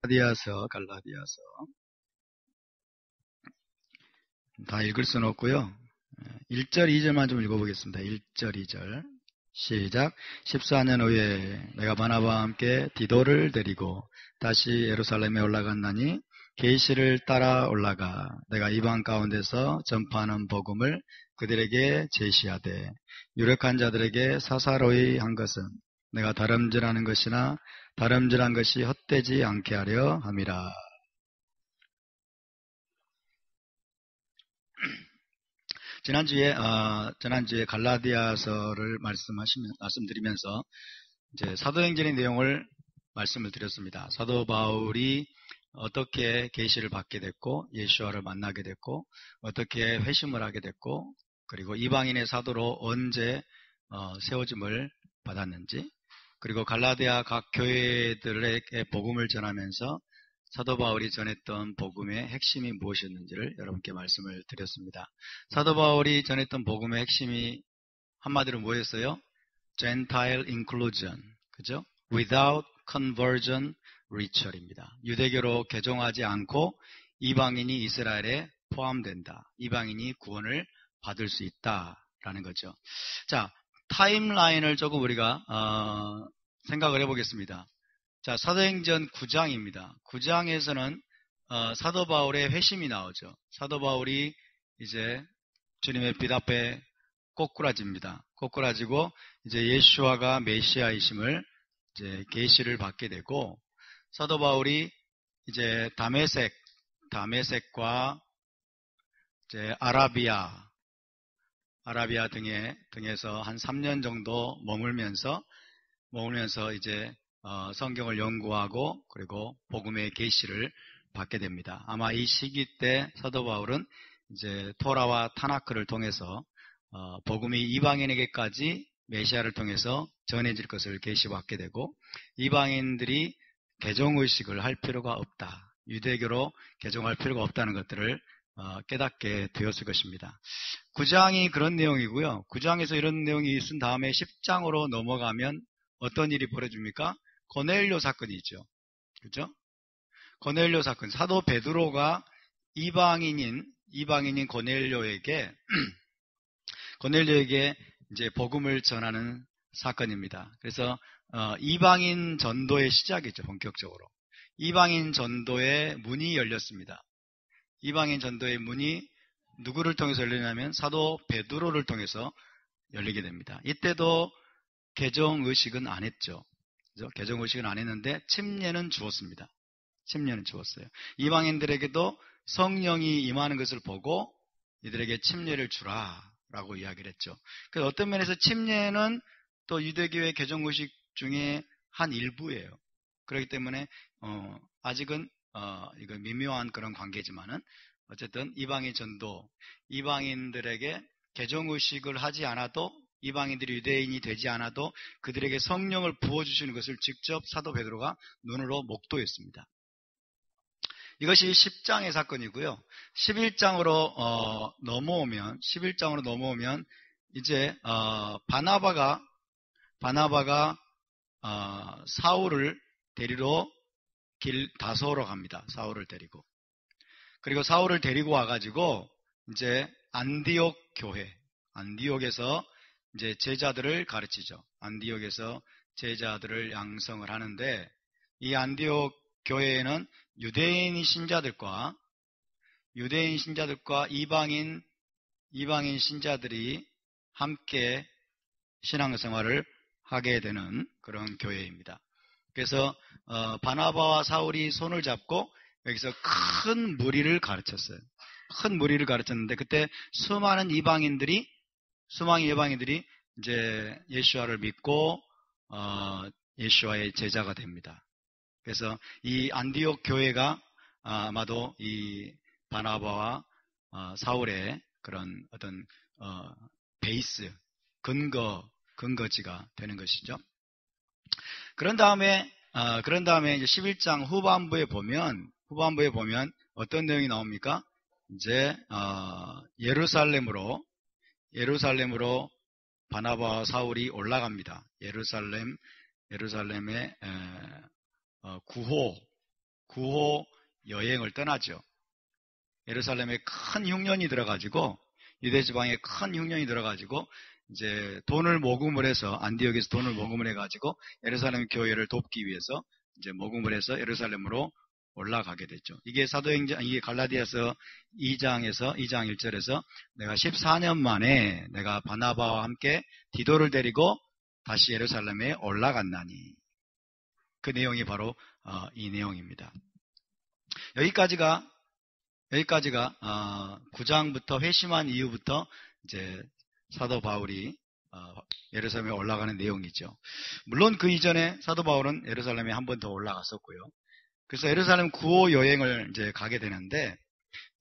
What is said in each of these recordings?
갈라디아서. 다 읽을 수는 없고요. 1절, 2절만 좀 읽어보겠습니다. 1절, 2절. 시작. 14년 후에 내가 바나바와 함께 디도를 데리고 다시 예루살렘에 올라갔나니 계시를 따라 올라가 내가 이방 가운데서 전파하는 복음을 그들에게 제시하되 유력한 자들에게 사사로이 한 것은 내가 다름질하는 것이나 다름질한 것이 헛되지 않게 하려 함이라. 지난주에 갈라디아서를 말씀드리면서 이제 사도행전의 내용을 말씀을 드렸습니다. 사도 바울이 어떻게 계시를 받게 됐고, 예수와를 만나게 됐고, 어떻게 회심을 하게 됐고, 그리고 이방인의 사도로 언제 세워짐을 받았는지, 그리고 갈라디아 각 교회들에게 복음을 전하면서 사도 바울이 전했던 복음의 핵심이 무엇이었는지를 여러분께 말씀을 드렸습니다. 사도 바울이 전했던 복음의 핵심이 한마디로 뭐였어요? Gentile inclusion, 그죠? Without conversion ritual입니다. 유대교로 개종하지 않고 이방인이 이스라엘에 포함된다. 이방인이 구원을 받을 수 있다라는 거죠. 자, 타임라인을 조금 우리가 생각을 해보겠습니다. 자, 사도행전 9장입니다. 9장에서는 사도 바울의 회심이 나오죠. 사도 바울이 이제 주님의 빛 앞에 꼬꾸라집니다. 꼬꾸라지고 이제 예수와가 메시아이심을 이제 계시를 받게 되고, 사도 바울이 이제 다메섹과 이제 아라비아 등에서 한 3년 정도 머물면서 이제 성경을 연구하고 그리고 복음의 계시를 받게 됩니다. 아마 이 시기 때 사도 바울은 이제 토라와 타나크를 통해서 복음이 이방인에게까지 메시아를 통해서 전해질 것을 계시받게 되고, 이방인들이 개종의식을 할 필요가 없다, 유대교로 개종할 필요가 없다는 것들을 깨닫게 되었을 것입니다. 9장이 그런 내용이고요. 9장에서 이런 내용이 있은 다음에 10장으로 넘어가면 어떤 일이 벌어집니까? 고넬료 사건이 있죠. 그죠? 고넬료 사건. 사도 베드로가 이방인인 고넬료에게 이제 복음을 전하는 사건입니다. 그래서 이방인 전도의 시작이죠. 본격적으로. 이방인 전도의 문이 열렸습니다. 이방인 전도의 문이 누구를 통해서 열리냐면 사도 베드로를 통해서 열리게 됩니다. 이때도 개종의식은 안 했죠. 그죠? 개종의식은 안 했는데 침례는 주었습니다. 침례는 주었어요. 이방인들에게도 성령이 임하는 것을 보고 이들에게 침례를 주라라고 이야기를 했죠. 그래서 어떤 면에서 침례는 또 유대교의 개종의식 중에 한 일부예요. 그렇기 때문에 아직은 이거 미묘한 그런 관계지만은 어쨌든 이방인 전도, 이방인들에게 개종의식을 하지 않아도, 이방인들이 유대인이 되지 않아도 그들에게 성령을 부어주시는 것을 직접 사도 베드로가 눈으로 목도했습니다. 이것이 10장의 사건이고요. 11장으로 넘어오면 이제 바나바가 사울을 데리러 길 다소로 갑니다. 사울을 데리고. 그리고 사울을 데리고 와가지고 이제 안디옥에서 이제 제자들을 가르치죠. 안디옥에서 제자들을 양성을 하는데, 이 안디옥 교회에는 유대인 신자들과 이방인 신자들이 함께 신앙생활을 하게 되는 그런 교회입니다. 그래서 바나바와 사울이 손을 잡고 여기서 큰 무리를 가르쳤어요. 큰 무리를 가르쳤는데, 그때 수많은 이방인들이 이제 예수와를 믿고 예수와의 제자가 됩니다. 그래서 이 안디옥 교회가 아마도 이 바나바와 사울의 그런 어떤 베이스, 근거지가 되는 것이죠. 그런 다음에 이제 11장 후반부에 보면 어떤 내용이 나옵니까? 이제 예루살렘으로 바나바와 사울이 올라갑니다. 예루살렘의 구호 여행을 떠나죠. 예루살렘에 큰 흉년이 들어가지고 유대 지방에 큰 흉년이 들어가지고 이제 돈을 모금을 해서 안디옥에서 돈을 모금을 해가지고 예루살렘 교회를 돕기 위해서 이제 모금을 해서 예루살렘으로 올라가게 됐죠. 이게 사도행전, 이게 갈라디아서 2장에서 2장 1절에서 내가 14년 만에 내가 바나바와 함께 디도를 데리고 다시 예루살렘에 올라갔나니, 그 내용이 바로 이 내용입니다. 여기까지가 9장부터 회심한 이후부터 이제 사도 바울이 예루살렘에 올라가는 내용이죠. 물론 그 이전에 사도 바울은 예루살렘에 한 번 더 올라갔었고요. 그래서 예루살렘 구호 여행을 이제 가게 되는데,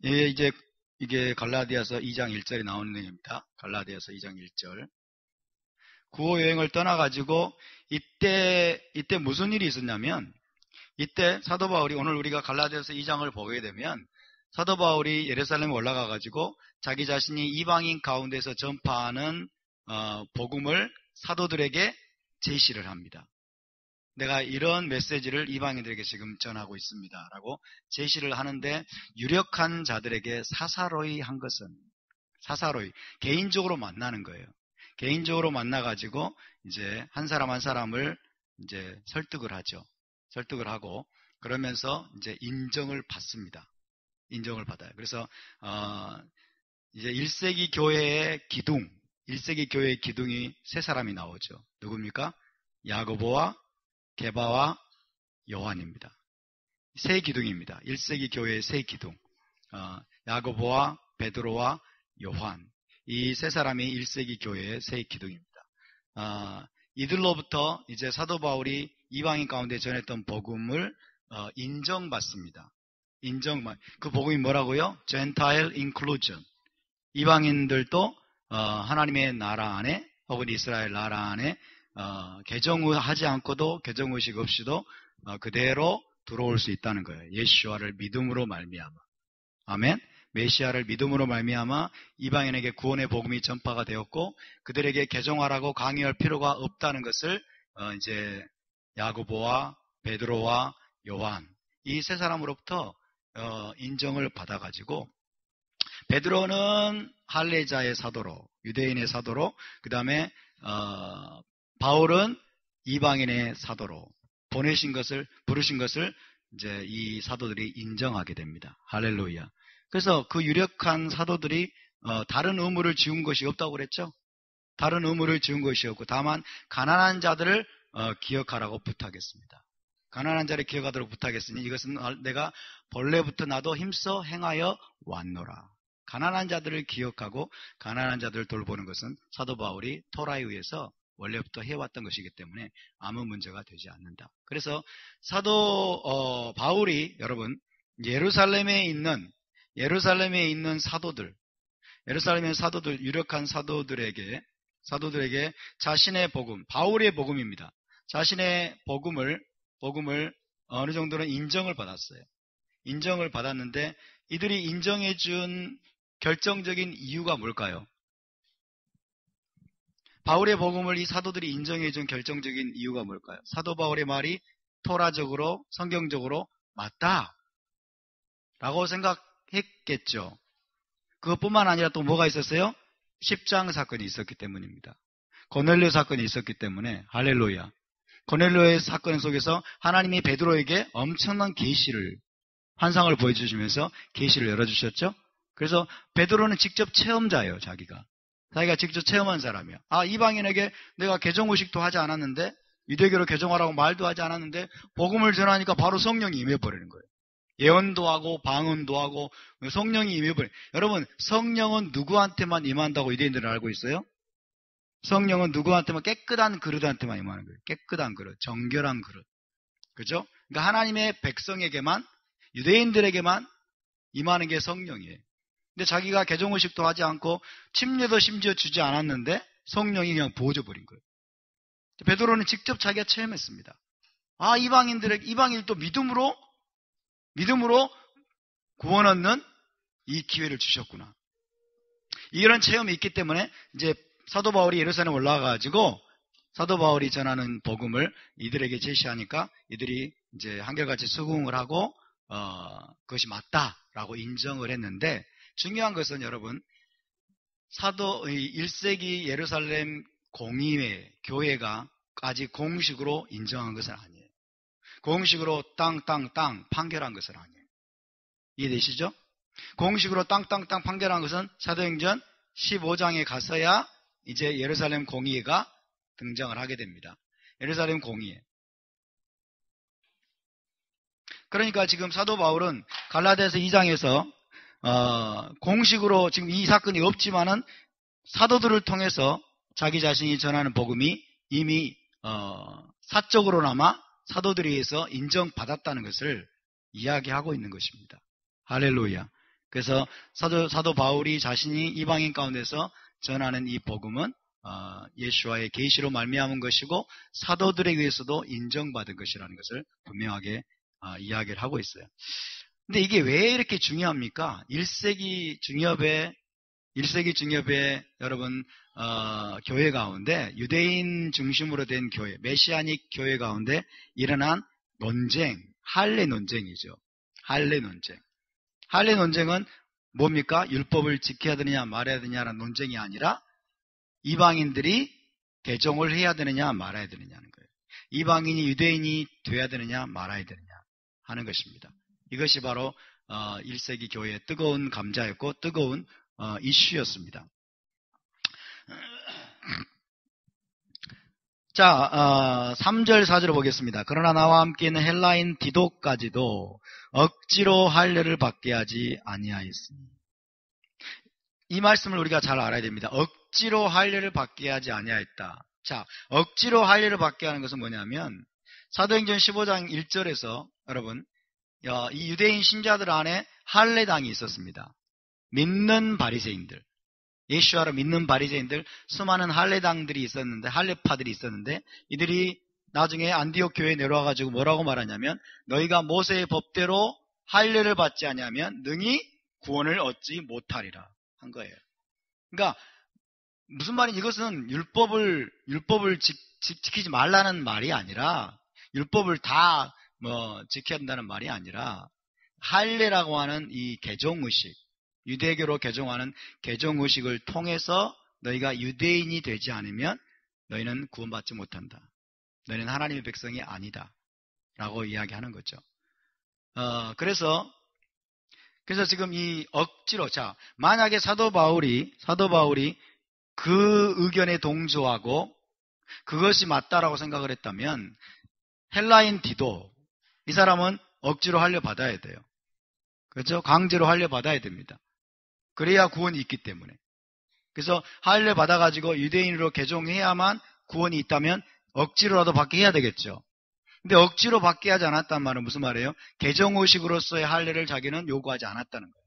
이게 갈라디아서 2장 1절에 나오는 내용입니다. 갈라디아서 2장 1절. 구호 여행을 떠나가지고 이때 무슨 일이 있었냐면, 이때 사도 바울이, 오늘 우리가 갈라디아서 2장을 보게 되면 사도 바울이 예루살렘에 올라가가지고 자기 자신이 이방인 가운데서 전파하는 복음을 사도들에게 제시를 합니다. 내가 이런 메시지를 이방인들에게 지금 전하고 있습니다 라고 제시를 하는데, 유력한 자들에게 사사로이 한 것은, 사사로이 개인적으로 만나는 거예요. 개인적으로 만나가지고 이제 한 사람 한 사람을 이제 설득을 하죠. 설득을 하고 그러면서 이제 인정을 받습니다. 인정을 받아요. 그래서 이제 1세기 교회의 기둥, 1세기 교회의 기둥이 세 사람이 나오죠. 누굽니까? 야고보와 게바와 요한입니다. 세 기둥입니다. 1세기 교회의 세 기둥. 야고보와 베드로와 요한. 이 세 사람이 1세기 교회의 세 기둥입니다. 이들로부터 이제 사도 바울이 이방인 가운데 전했던 복음을 인정받습니다. 그 복음이 뭐라고요? Gentile inclusion. 이방인들도 하나님의 나라 안에, 혹은 이스라엘 나라 안에 개정하지 않고도, 개정의식 없이도 그대로 들어올 수 있다는 거예요. 예수와를 믿음으로 말미암아. 아멘. 메시아를 믿음으로 말미암아 이방인에게 구원의 복음이 전파가 되었고, 그들에게 개종하라고 강요할 필요가 없다는 것을 이제 야고보와 베드로와 요한, 이 세 사람으로부터 인정을 받아가지고, 베드로는 할례자의 사도로, 유대인의 사도로, 그 다음에 바울은 이방인의 사도로 부르신 것을 이제 이 사도들이 인정하게 됩니다. 할렐루야. 그래서 그 유력한 사도들이 다른 의무를 지운 것이 없다고 그랬죠. 다른 의무를 지운 것이 없고, 다만 가난한 자들을 기억하라고 부탁했습니다. 가난한 자를 기억하도록 부탁했으니 이것은 내가 본래부터 나도 힘써 행하여 왔노라. 가난한 자들을 기억하고 가난한 자들을 돌보는 것은 사도 바울이 토라에 의해서 원래부터 해왔던 것이기 때문에 아무 문제가 되지 않는다. 그래서 사도 바울이, 여러분, 예루살렘에 있는 사도들, 유력한 사도들에게 자신의 복음, 바울의 복음입니다. 자신의 복음을 어느 정도는 인정을 받았어요. 인정을 받았는데, 이들이 인정해 준 결정적인 이유가 뭘까요? 바울의 복음을 이 사도들이 인정해 준 결정적인 이유가 뭘까요? 사도 바울의 말이 토라적으로, 성경적으로 맞다 라고 생각했겠죠. 그것뿐만 아니라 또 뭐가 있었어요? 십장 사건이 있었기 때문입니다. 고넬료 사건이 있었기 때문에. 할렐루야. 고넬료의 사건 속에서 하나님이 베드로에게 엄청난 계시를, 환상을 보여주시면서 계시를 열어주셨죠. 그래서 베드로는 직접 체험자예요. 자기가 직접 체험한 사람이야. 이방인에게 내가 개종의식도 하지 않았는데, 유대교로 개종하라고 말도 하지 않았는데 복음을 전하니까 바로 성령이 임해버리는 거예요. 예언도 하고 방언도 하고 성령이 임해버려요. 여러분, 성령은 누구한테만 임한다고 유대인들은 알고 있어요? 성령은 누구한테만, 깨끗한 그릇한테만 임하는 거예요. 깨끗한 그릇, 정결한 그릇. 그죠? 그러니까 하나님의 백성에게만, 유대인들에게만 임하는 게 성령이에요. 근데 자기가 개종의식도 하지 않고 침례도 심지어 주지 않았는데 성령이 그냥 부어져 버린 거예요. 베드로는 직접 자기가 체험했습니다. 이방인도 믿음으로 구원 얻는 이 기회를 주셨구나. 이런 체험이 있기 때문에 이제 사도 바울이 예루살렘에 올라가가지고 사도 바울이 전하는 복음을 이들에게 제시하니까 이들이 이제 한결같이 수긍을 하고 그것이 맞다라고 인정을 했는데, 중요한 것은 여러분, 사도 1세기 예루살렘 공의회 교회가 아직 공식으로 인정한 것은 아니에요. 공식으로 땅 판결한 것은 아니에요. 이해되시죠? 공식으로 땅 판결한 것은 사도행전 15장에 가서야 이제 예루살렘 공의회가 등장을 하게 됩니다. 예루살렘 공의회. 그러니까 지금 사도 바울은 갈라디아서 2장에서 공식으로 지금 이 사건이 없지만은 사도들을 통해서 자기 자신이 전하는 복음이 이미 사적으로나마 사도들에 의해서 인정받았다는 것을 이야기하고 있는 것입니다. 할렐루야. 그래서 사도 바울이 자신이 이방인 가운데서 전하는 이 복음은 예수와의 계시로 말미암은 것이고 사도들에 의해서도 인정받은 것이라는 것을 분명하게 이야기를 하고 있어요. 근데 이게 왜 이렇게 중요합니까? 1세기 중엽에 여러분 교회 가운데 유대인 중심으로 된 교회, 메시아닉 교회 가운데 일어난 논쟁, 할례 논쟁이죠. 할례 논쟁은 뭡니까? 율법을 지켜야 되느냐 말아야 되느냐라는 논쟁이 아니라 이방인들이 개종을 해야 되느냐 말아야 되느냐는 거예요. 이방인이 유대인이 돼야 되느냐 말아야 되느냐 하는 것입니다. 이것이 바로 1세기 교회의 뜨거운 감자였고 뜨거운 이슈였습니다. 자, 3절 4절을 보겠습니다. 그러나 나와 함께 있는 헬라인 디도까지도 억지로 할례를 받게 하지 아니하였으니. 이 말씀을 우리가 잘 알아야 됩니다. 억지로 할례를 받게 하지 아니하였다. 자, 억지로 할례를 받게 하는 것은 뭐냐면 사도행전 15장 1절에서 여러분 이 유대인 신자들 안에 할례당이 있었습니다. 믿는 바리새인들, 예수와를 믿는 바리새인들, 수많은 할례당들이 있었는데, 할례파들이 있었는데, 이들이 나중에 안디옥 교회에 내려와가지고 뭐라고 말하냐면, 너희가 모세의 법대로 할례를 받지 않으면 능히 구원을 얻지 못하리라 한 거예요. 그러니까 무슨 말이냐, 이것은 율법을 지키지 말라는 말이 아니라, 율법을 다 지켜야 한다는 말이 아니라, 할례라고 하는 이 개종의식, 유대교로 개종하는 개종의식을 통해서 너희가 유대인이 되지 않으면 너희는 구원받지 못한다. 너희는 하나님의 백성이 아니다. 라고 이야기하는 거죠. 그래서 지금 이 억지로, 자, 만약에 사도 바울이 그 의견에 동조하고 그것이 맞다라고 생각을 했다면 헬라인 디도, 이 사람은 억지로 할례 받아야 돼요. 그렇죠? 강제로 할례 받아야 됩니다. 그래야 구원이 있기 때문에. 그래서 할례 받아가지고 유대인으로 개종해야만 구원이 있다면 억지로라도 받게 해야 되겠죠. 근데 억지로 받게 하지 않았단 말은 무슨 말이에요? 개종의식으로서의 할례를 자기는 요구하지 않았다는 거예요.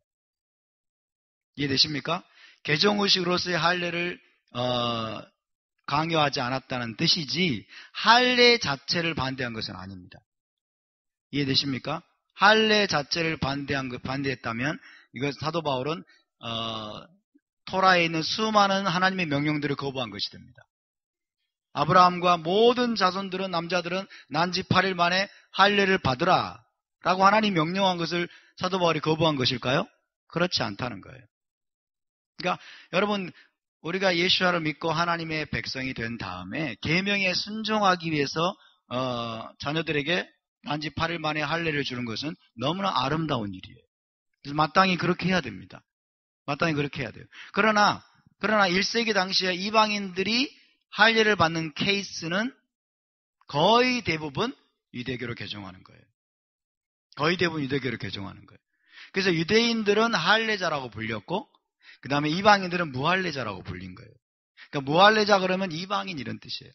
이해되십니까? 개종의식으로서의 할례를 강요하지 않았다는 뜻이지 할례 자체를 반대한 것은 아닙니다. 이해되십니까? 할례 자체를 반대했다면 이거 사도 바울은 토라에 있는 수많은 하나님의 명령들을 거부한 것이 됩니다. 아브라함과 모든 자손들은, 남자들은 난지 8일 만에 할례를 받으라 라고 하나님 명령한 것을 사도 바울이 거부한 것일까요? 그렇지 않다는 거예요. 그러니까 여러분, 우리가 예수와를 믿고 하나님의 백성이 된 다음에 계명에 순종하기 위해서 자녀들에게 난지 8일 만에 할례를 주는 것은 너무나 아름다운 일이에요. 그래서 마땅히 그렇게 해야 됩니다. 마땅히 그렇게 해야 돼요. 그러나 1세기 당시에 이방인들이 할례를 받는 케이스는 거의 대부분 유대교로 개종하는 거예요. 거의 대부분 유대교로 개종하는 거예요. 그래서 유대인들은 할례자라고 불렸고 그 다음에 이방인들은 무할례자라고 불린 거예요. 그러니까 무할례자 그러면 이방인 이런 뜻이에요.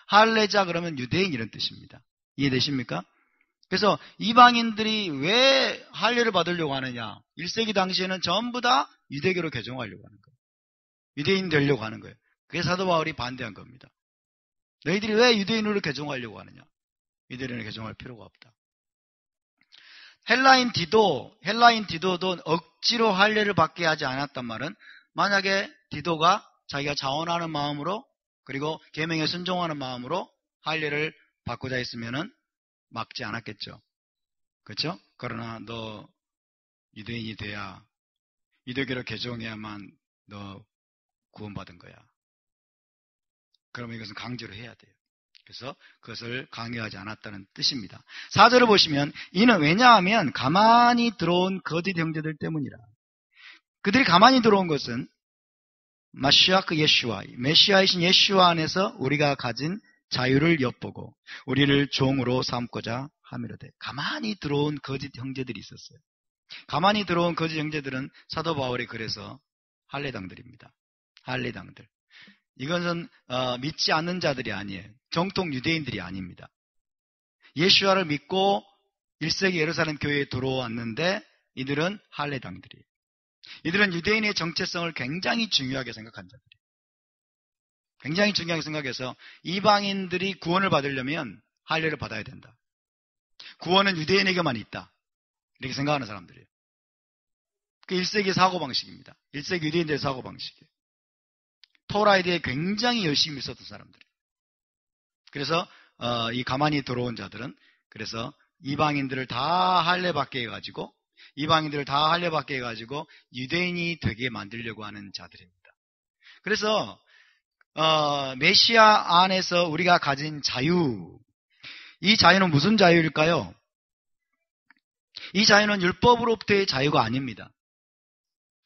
할례자 그러면 유대인 이런 뜻입니다. 이해되십니까? 그래서 이방인들이 왜 할례를 받으려고 하느냐? 1세기 당시에는 전부 다 유대교로 개종하려고 하는 거예요. 유대인 되려고 하는 거예요. 그게 사도 바울이 반대한 겁니다. 너희들이 왜 유대인으로 개종하려고 하느냐? 유대인으로 개종할 필요가 없다. 헬라인 디도도 억지로 할례를 받게 하지 않았단 말은 만약에 디도가 자기가 자원하는 마음으로 그리고 계명에 순종하는 마음으로 할례를 받고자 했으면은 막지 않았겠죠. 그렇죠? 그러나 너 유대인이 돼야 유대교로 개종해야만 너 구원받은 거야. 그러면 이것은 강제로 해야 돼요. 그래서 그것을 강요하지 않았다는 뜻입니다. 4절을 보시면 이는 왜냐하면 가만히 들어온 거짓 형제들 때문이라. 그들이 가만히 들어온 것은 마시아크 예슈아, 메시아이신 예슈아 안에서 우리가 가진 자유를 엿보고 우리를 종으로 삼고자 함이로되. 가만히 들어온 거짓 형제들이 있었어요. 가만히 들어온 거짓 형제들은 사도 바울이 그래서 할례당들입니다. 할례당들. 이것은 믿지 않는 자들이 아니에요. 정통 유대인들이 아닙니다. 예수와를 믿고 1세기 예루살렘 교회에 들어왔는데 이들은 할례당들이에요. 이들은 유대인의 정체성을 굉장히 중요하게 생각한 자들이에요. 굉장히 중요하게 생각해서 이방인들이 구원을 받으려면 할례를 받아야 된다. 구원은 유대인에게만 있다. 이렇게 생각하는 사람들이에요. 그 1세기 사고방식입니다. 1세기 유대인들의 사고방식이에요. 토라에 대해 굉장히 열심히 있었던 사람들이에요. 그래서 이 가만히 들어온 자들은 그래서 이방인들을 다 할례받게 해가지고 유대인이 되게 만들려고 하는 자들입니다. 그래서 메시아 안에서 우리가 가진 자유, 이 자유는 무슨 자유일까요? 이 자유는 율법으로부터의 자유가 아닙니다.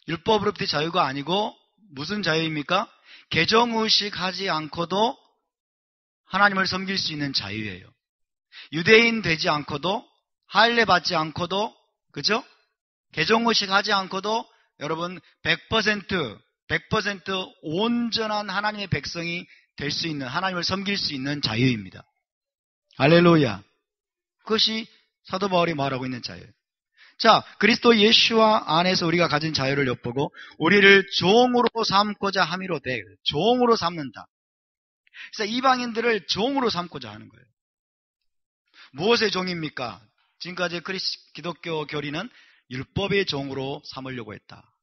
율법으로부터의 자유가 아니고 무슨 자유입니까? 개정의식 하지 않고도 하나님을 섬길 수 있는 자유예요. 유대인 되지 않고도 할례 받지 않고도 그죠? 개정의식 하지 않고도 여러분 100% 온전한 하나님의 백성이 될 수 있는, 하나님을 섬길 수 있는 자유입니다. 할렐루야. 그것이 사도 바울이 말하고 있는 자유예요. 자, 그리스도 예수와 안에서 우리가 가진 자유를 엿보고 우리를 종으로 삼고자 함이로되. 종으로 삼는다. 그래서 이방인들을 종으로 삼고자 하는 거예요. 무엇의 종입니까? 지금까지 기독교 교리는 율법의 종으로 삼으려고 했다.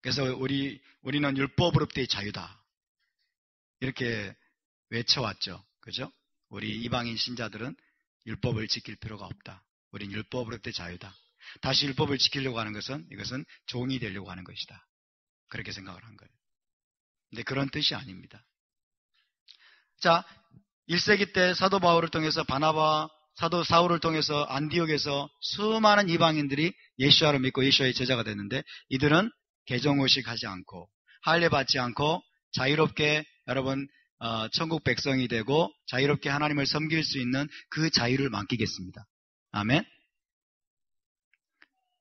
그래서 우리는 율법으로부터의 자유다. 이렇게 외쳐왔죠. 그죠? 우리 이방인 신자들은 율법을 지킬 필요가 없다. 우린 율법으로부터의 자유다. 다시 율법을 지키려고 하는 것은 이것은 종이 되려고 하는 것이다. 그렇게 생각을 한 거예요. 근데 그런 뜻이 아닙니다. 자, 1세기 때 사도 바울을 통해서 사도 사울을 통해서 안디옥에서 수많은 이방인들이 예수와를 믿고 예수와의 제자가 됐는데 이들은 개정의식 하지 않고 할례 받지 않고 자유롭게 여러분 천국 백성이 되고 자유롭게 하나님을 섬길 수 있는 그 자유를 만끽했습니다. 아멘.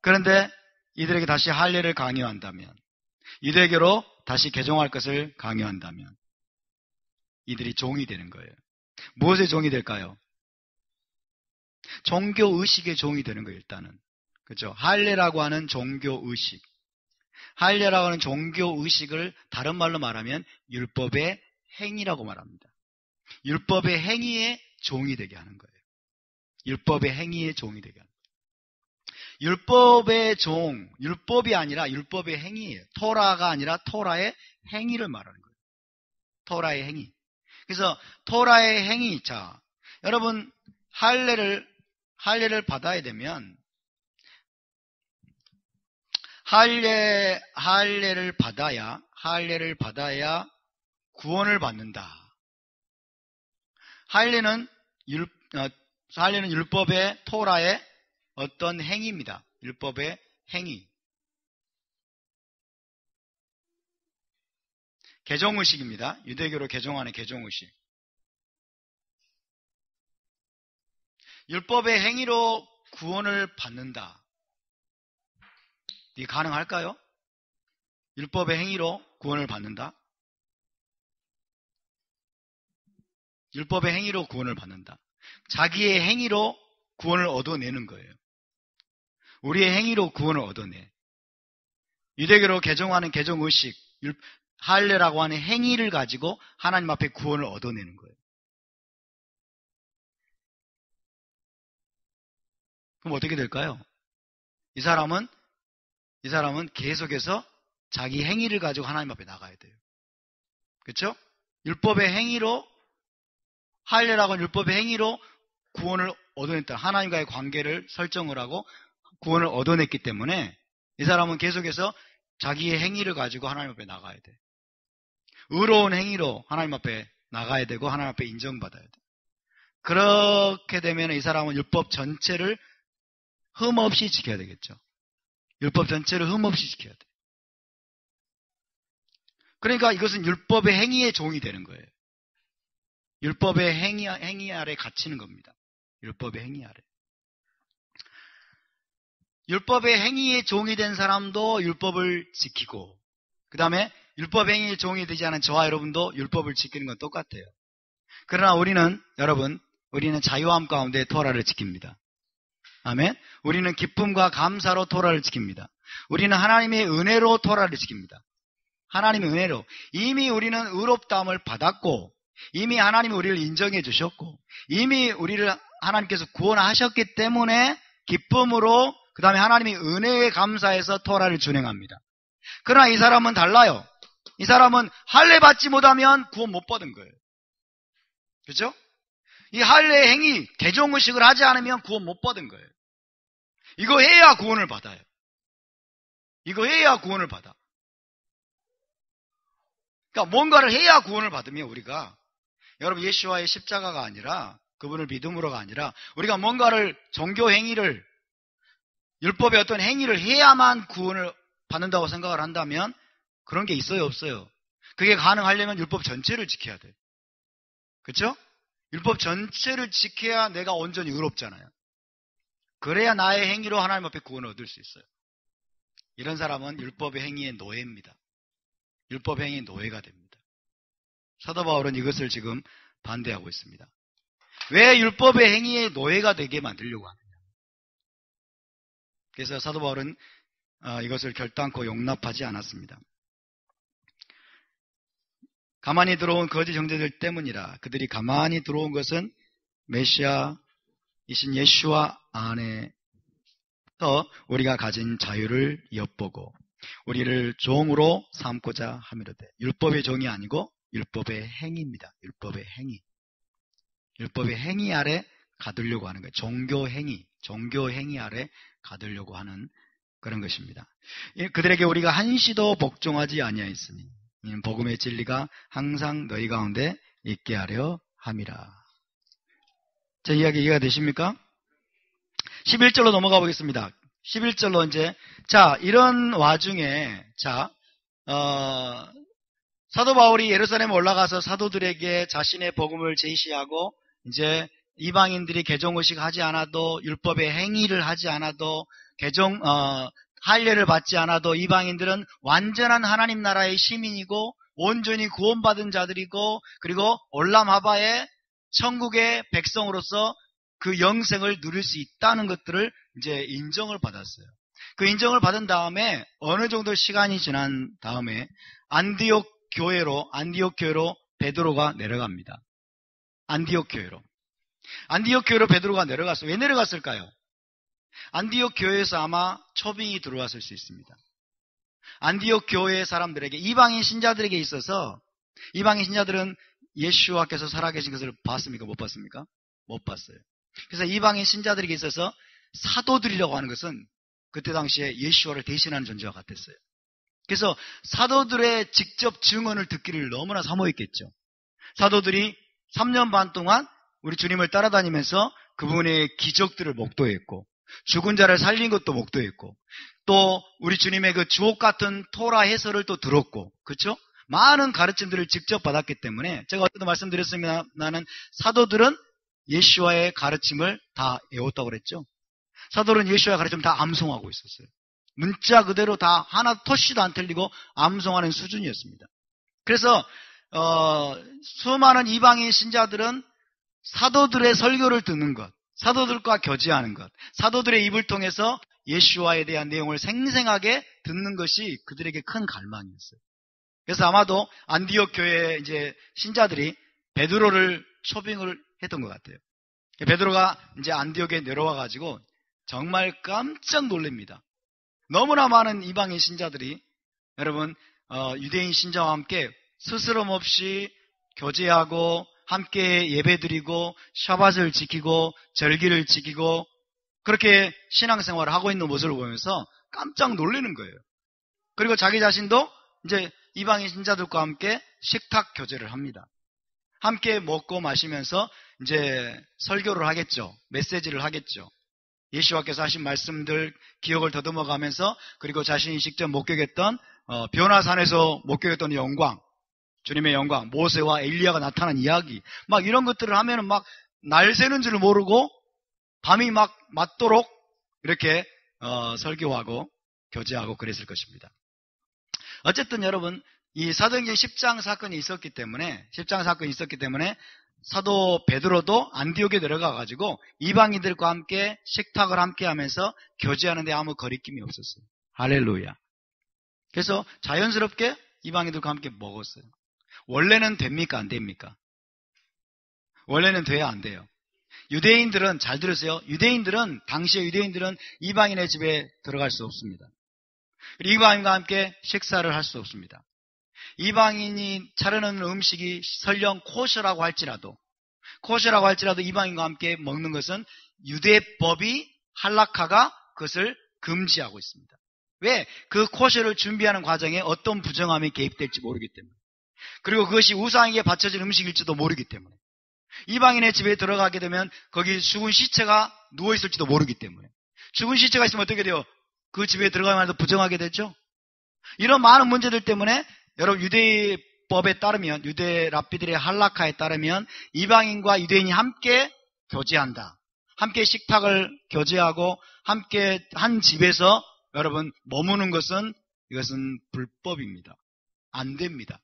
그런데 이들에게 다시 할례를 강요한다면, 유대교로 다시 개종할 것을 강요한다면 이들이 종이 되는 거예요. 무엇의 종이 될까요? 종교의식의 종이 되는 거예요. 일단은. 그렇죠? 할례라고 하는 종교의식. 할례라고 하는 종교의식을 다른 말로 말하면 율법의 행위라고 말합니다. 율법의 행위의 종이 되게 하는 거예요. 율법의 행위의 종이 되게 하는 거예요. 율법의 종, 율법이 아니라 율법의 행위예요. 토라가 아니라 토라의 행위를 말하는 거예요. 토라의 행위. 그래서 토라의 행위, 자, 여러분 할례를 받아야 되면 할례를 받아야 구원을 받는다. 할례는 율법의 토라의 어떤 행위입니다. 율법의 행위. 개종의식입니다. 유대교로 개종하는 개종의식. 율법의 행위로 구원을 받는다. 이게 가능할까요? 율법의 행위로 구원을 받는다? 율법의 행위로 구원을 받는다. 자기의 행위로 구원을 얻어내는 거예요. 우리의 행위로 구원을 얻어내. 유대교로 개종하는 개종의식, 할례라고 하는 행위를 가지고 하나님 앞에 구원을 얻어내는 거예요. 그럼 어떻게 될까요? 이 사람은 계속해서 자기 행위를 가지고 하나님 앞에 나가야 돼요. 그렇죠? 율법의 행위로, 할례라고 하는 율법의 행위로 구원을 얻어냈다. 하나님과의 관계를 설정을 하고 구원을 얻어냈기 때문에 이 사람은 계속해서 자기의 행위를 가지고 하나님 앞에 나가야 돼. 의로운 행위로 하나님 앞에 나가야 되고 하나님 앞에 인정받아야 돼. 그렇게 되면 이 사람은 율법 전체를 흠없이 지켜야 되겠죠. 율법 전체를 흠없이 지켜야 돼. 그러니까 이것은 율법의 행위의 종이 되는 거예요. 율법의 행위 아래 갇히는 겁니다. 율법의 행위 아래. 율법의 행위의 종이 된 사람도 율법을 지키고, 그 다음에 율법 행위의 종이 되지 않은 저와 여러분도 율법을 지키는 건 똑같아요. 그러나 우리는 자유함 가운데 토라를 지킵니다. 아멘. 우리는 기쁨과 감사로 토라를 지킵니다. 우리는 하나님의 은혜로 토라를 지킵니다. 하나님의 은혜로. 이미 우리는 의롭다함을 받았고, 이미 하나님이 우리를 인정해 주셨고, 이미 우리를 하나님께서 구원하셨기 때문에 기쁨으로, 그 다음에 하나님의 은혜에 감사해서 토라를 준행합니다. 그러나 이 사람은 달라요. 이 사람은 할례 받지 못하면 구원 못 받은 거예요. 그렇죠? 이 할례 행위, 개종의식을 하지 않으면 구원 못 받은 거예요. 이거 해야 구원을 받아요. 이거 해야 구원을 받아. 그러니까 뭔가를 해야 구원을 받으면 우리가, 여러분, 예수와의 십자가가 아니라, 그분을 믿음으로가 아니라, 우리가 뭔가를, 종교 행위를, 율법의 어떤 행위를 해야만 구원을 받는다고 생각을 한다면 그런 게 있어요, 없어요? 그게 가능하려면 율법 전체를 지켜야 돼. 그렇죠? 율법 전체를 지켜야 내가 온전히 의롭잖아요. 그래야 나의 행위로 하나님 앞에 구원을 얻을 수 있어요. 이런 사람은 율법의 행위의 노예입니다. 율법의 행위의 노예가 됩니다. 사도 바울은 이것을 지금 반대하고 있습니다. 왜 율법의 행위의 노예가 되게 만들려고 하느냐. 그래서 사도 바울은 이것을 결단코 용납하지 않았습니다. 가만히 들어온 거짓 형제들 때문이라. 그들이 가만히 들어온 것은 메시아이신 예수와 안에서 우리가 가진 자유를 엿보고 우리를 종으로 삼고자 함이로되. 율법의 종이 아니고 율법의 행위입니다. 율법의 행위. 율법의 행위 아래 가두려고 하는 거예요. 종교 행위 아래 가두려고 하는 그런 것입니다. 그들에게 우리가 한시도 복종하지 아니하였으니 복음의 진리가 항상 너희 가운데 있게 하려 함이라. 제 이야기 이해가 되십니까? 11절로 넘어가 보겠습니다. 11절로 이제, 이런 와중에, 사도 바울이 예루살렘에 올라가서 사도들에게 자신의 복음을 제시하고, 이제 이방인들이 개종의식 하지 않아도, 율법의 행위를 하지 않아도, 할례를 받지 않아도 이방인들은 완전한 하나님 나라의 시민이고 온전히 구원받은 자들이고, 그리고 올람하바의 천국의 백성으로서 그 영생을 누릴 수 있다는 것들을 이제 인정을 받았어요. 그 인정을 받은 다음에 어느 정도 시간이 지난 다음에 안디옥 교회로 베드로가 내려갑니다. 안디옥 교회로 베드로가 내려갔어요. 왜 내려갔을까요? 안디옥 교회에서 아마 초빙이 들어왔을 수 있습니다. 안디옥 교회 사람들에게, 이방인 신자들에게 있어서, 이방인 신자들은 예수와께서 살아계신 것을 봤습니까? 못 봤습니까? 못 봤어요. 그래서 이방인 신자들에게 있어서 사도들이라고 하는 것은 그때 당시에 예수와를 대신하는 존재와 같았어요. 그래서 사도들의 직접 증언을 듣기를 너무나 사모했겠죠. 사도들이 3년 반 동안 우리 주님을 따라다니면서 그분의 기적들을 목도했고, 죽은 자를 살린 것도 목도했고, 또 우리 주님의 그 주옥 같은 토라 해설을 또 들었고, 그렇죠? 많은 가르침들을 직접 받았기 때문에 제가 어제도 말씀드렸습니다만 사도들은 예수와의 가르침을 다 외웠다고 그랬죠. 사도들은 예수와의 가르침을 다 암송하고 있었어요. 문자 그대로 다 하나 토시도 안 틀리고 암송하는 수준이었습니다. 그래서 수많은 이방인 신자들은 사도들의 설교를 듣는 것, 사도들과 교제하는 것, 사도들의 입을 통해서 예수와에 대한 내용을 생생하게 듣는 것이 그들에게 큰 갈망이었어요. 그래서 아마도 안디옥 교회 이제 신자들이 베드로를 초빙을 했던 것 같아요. 베드로가 이제 안디옥에 내려와 가지고 정말 깜짝 놀랍니다. 너무나 많은 이방인 신자들이, 여러분, 유대인 신자와 함께 스스럼 없이 교제하고 함께 예배드리고 샤밧을 지키고 절기를 지키고 그렇게 신앙생활을 하고 있는 모습을 보면서 깜짝 놀라는 거예요. 그리고 자기 자신도 이제 이방인 신자들과 함께 식탁 교제를 합니다. 함께 먹고 마시면서 이제 설교를 하겠죠. 메시지를 하겠죠. 예수와께서 하신 말씀들 기억을 더듬어가면서 그리고 자신이 직접 목격했던 변화산에서 목격했던 영광, 주님의 영광, 모세와 엘리야가 나타난 이야기 막 이런 것들을 하면은 막 날 새는 줄 모르고 밤이 막 맞도록 이렇게 설교하고 교제하고 그랬을 것입니다. 어쨌든 여러분 이 사도행전 10장 사건이 있었기 때문에 사도 베드로도 안디옥에 내려가가지고 이방인들과 함께 식탁을 함께 하면서 교제하는데 아무 거리낌이 없었어요. 할렐루야. 그래서 자연스럽게 이방인들과 함께 먹었어요. 원래는 됩니까? 안 됩니까? 원래는 돼야 안 돼요. 유대인들은 잘 들으세요. 당시의 유대인들은 이방인의 집에 들어갈 수 없습니다. 이방인과 함께 식사를 할 수 없습니다. 이방인이 차려놓는 음식이 설령 코셔라고 할지라도 이방인과 함께 먹는 것은 유대법이 할라카가 그것을 금지하고 있습니다. 왜? 그 코셔를 준비하는 과정에 어떤 부정함이 개입될지 모르기 때문에, 그리고 그것이 우상에게 바쳐진 음식일지도 모르기 때문에, 이방인의 집에 들어가게 되면 거기 죽은 시체가 누워있을지도 모르기 때문에, 죽은 시체가 있으면 어떻게 돼요? 그 집에 들어가면 더 부정하게 되죠. 이런 많은 문제들 때문에 여러분 유대법에 따르면, 유대 랍비들의 할라카에 따르면 이방인과 유대인이 함께 교제한다, 함께 식탁을 교제하고 함께 한 집에서 여러분 머무는 것은 이것은 불법입니다. 안 됩니다.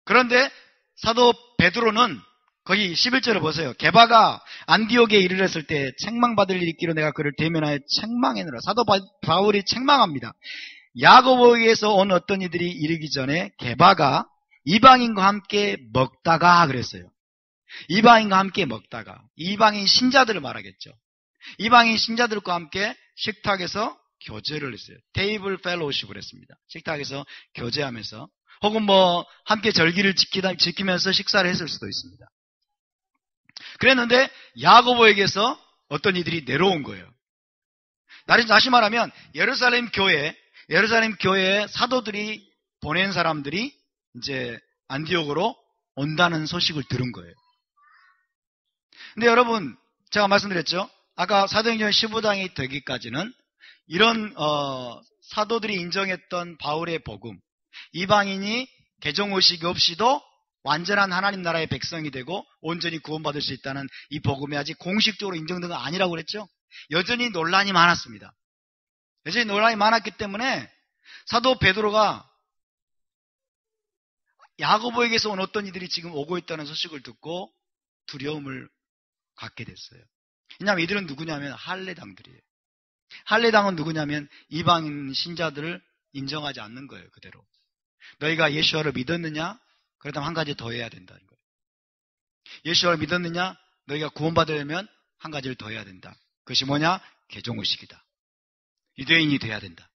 그런데 사도 베드로는 거기 11절을 보세요. 게바가 안디옥에 이르렀을 때 책망받을 일이 있기로 내가 그를 대면하여 책망하느라. 사도 바울이 책망합니다. 야고보에게서 온 어떤 이들이 이르기 전에 게바가 이방인과 함께 먹다가 그랬어요. 이방인과 함께 먹다가, 이방인 신자들을 말하겠죠. 이방인 신자들과 함께 식탁에서 교제를 했어요. 테이블 펠로우십을 했습니다. 식탁에서 교제하면서, 혹은 함께 절기를 지키면서 식사를 했을 수도 있습니다. 그랬는데 야고보에게서 어떤 이들이 내려온 거예요. 다시 말하면 예루살렘 교회에 사도들이 보낸 사람들이 이제 안디옥으로 온다는 소식을 들은 거예요. 근데 여러분, 제가 말씀드렸죠. 아까 사도행전 15장이 되기까지는 이런 사도들이 인정했던 바울의 복음, 이방인이 개종의식이 없이도 완전한 하나님 나라의 백성이 되고 온전히 구원받을 수 있다는 이 복음이 아직 공식적으로 인정된 건 아니라고 그랬죠. 여전히 논란이 많았습니다. 여전히 논란이 많았기 때문에 사도 베드로가 야고보에게서 온 어떤 이들이 지금 오고 있다는 소식을 듣고 두려움을 갖게 됐어요. 왜냐하면 이들은 누구냐면 할례당들이에요. 할례당은 누구냐면 이방인 신자들을 인정하지 않는 거예요. 그대로. 너희가 예수와를 믿었느냐? 그렇다면 한 가지 더 해야 된다는 거예요. 예수와를 믿었느냐? 너희가 구원받으려면 한 가지를 더 해야 된다. 그것이 뭐냐? 개종의식이다. 유대인이 돼야 된다.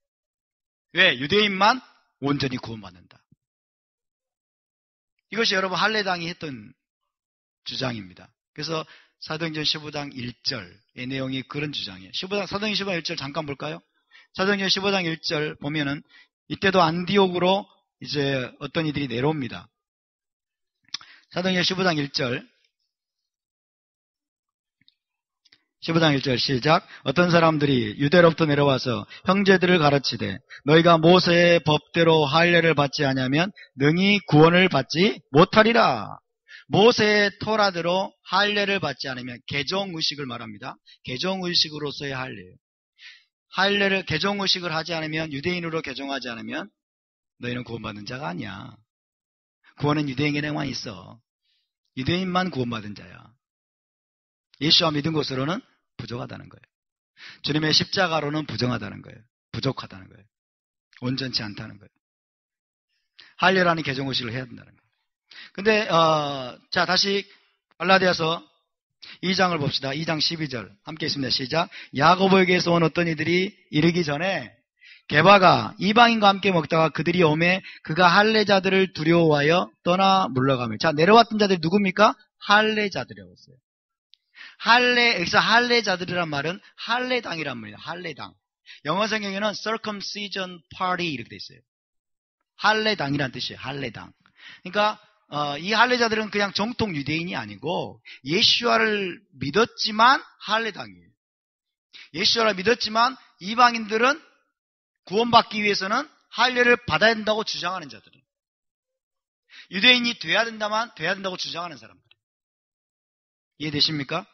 왜? 유대인만 온전히 구원받는다. 이것이 여러분 할례당이 했던 주장입니다. 그래서 사도행전 15장 1절의 내용이 그런 주장이에요. 사도행전 15장 1절 잠깐 볼까요? 사도행전 15장 1절 보면은 이때도 안디옥으로 이제 어떤 이들이 내려옵니다. 사도행전 15장 1절 시작. 어떤 사람들이 유대로부터 내려와서 형제들을 가르치되 너희가 모세의 법대로 할례를 받지 아니하면 능히 구원을 받지 못하리라. 모세의 토라대로 할례를 받지 않으면, 개종의식을 말합니다. 개종의식으로서의 할례예요. 개종의식을 하지 않으면, 유대인으로 개종하지 않으면 너희는 구원받는 자가 아니야. 구원은 유대인에게만 있어. 유대인만 구원받은 자야. 예수와 믿은 것으로는 부족하다는 거예요. 주님의 십자가로는 부정하다는 거예요. 부족하다는 거예요. 온전치 않다는 거예요. 할례라는 개종의식을 해야 된다는 거예요. 근데 자, 다시 갈라디아서 2장을 봅시다. 2장 12절 함께 있습니다. 시작. 야고보에게서 온 어떤 이들이 이르기 전에 게바가 이방인과 함께 먹다가 그들이 오매 그가 할례자들을 두려워하여 떠나 물러가며. 자, 내려왔던 자들이 누굽니까? 할례자들이라고 했어요. 여기서 할례자들이란 말은 할례당이란 말이에요. 할례당. 영어 성경에는 circumcision party 이렇게 돼 있어요. 할례당이란 뜻이에요. 할례당. 그러니까 이 할례자들은 그냥 정통 유대인이 아니고 예수와를 믿었지만 할례당이에요. 예수와를 믿었지만 이방인들은 구원받기 위해서는 할례를 받아야 된다고 주장하는 자들이에요. 유대인이 돼야 된다고 주장하는 사람들. 이해되십니까?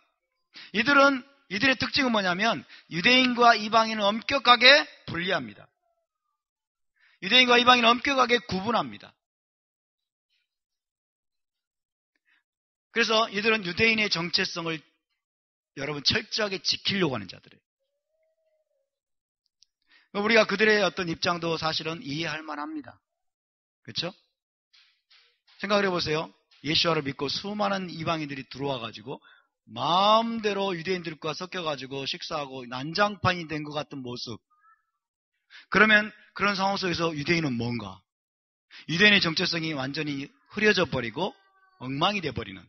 이들의 특징은 뭐냐면 유대인과 이방인을 엄격하게 분리합니다. 유대인과 이방인을 엄격하게 구분합니다. 그래서 이들은 유대인의 정체성을 여러분 철저하게 지키려고 하는 자들이에요. 우리가 그들의 어떤 입장도 사실은 이해할 만합니다. 그렇죠? 생각을 해보세요. 예수와를 믿고 수많은 이방인들이 들어와가지고 마음대로 유대인들과 섞여가지고 식사하고 난장판이 된 것 같은 모습. 그러면 그런 상황 속에서 유대인은 뭔가? 유대인의 정체성이 완전히 흐려져 버리고 엉망이 돼버리는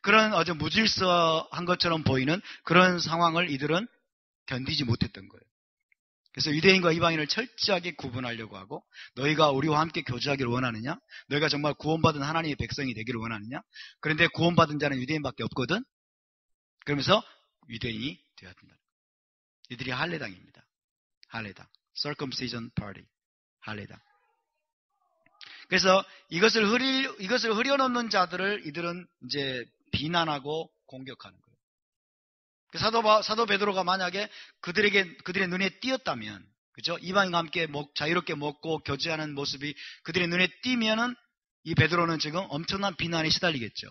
그런 아주 무질서한 것처럼 보이는 그런 상황을 이들은 견디지 못했던 거예요. 그래서 유대인과 이방인을 철저하게 구분하려고 하고 너희가 우리와 함께 교제하기를 원하느냐? 너희가 정말 구원받은 하나님의 백성이 되기를 원하느냐? 그런데 구원받은 자는 유대인밖에 없거든? 그러면서 유대인이 되어야 된다. 이들이 할례당입니다. 할례당. circumcision party. 할례당. 그래서 이것을 흐려놓는 자들을 이들은 이제 비난하고 공격하는 거예요. 사도 베드로가 만약에 그들의 눈에 띄었다면, 그죠? 이방인과 함께 자유롭게 먹고 교제하는 모습이 그들의 눈에 띄면은 이 베드로는 지금 엄청난 비난에 시달리겠죠.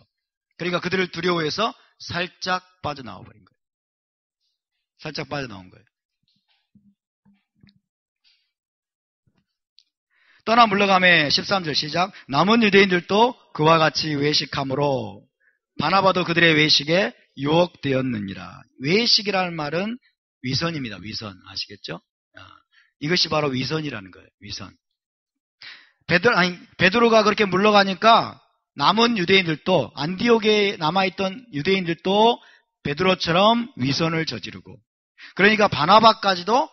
그러니까 그들을 두려워해서 살짝 빠져나와 버린 거예요. 살짝 빠져나온 거예요. 떠나 물러가매 13절 시작. 남은 유대인들도 그와 같이 외식함으로 바나바도 그들의 외식에 유혹되었느니라. 외식이라는 말은 위선입니다. 위선. 아시겠죠? 이것이 바로 위선이라는 거예요. 위선. 베드로가 그렇게 물러가니까 남은 유대인들도, 안디옥에 남아있던 유대인들도 베드로처럼 위선을 저지르고, 그러니까 바나바까지도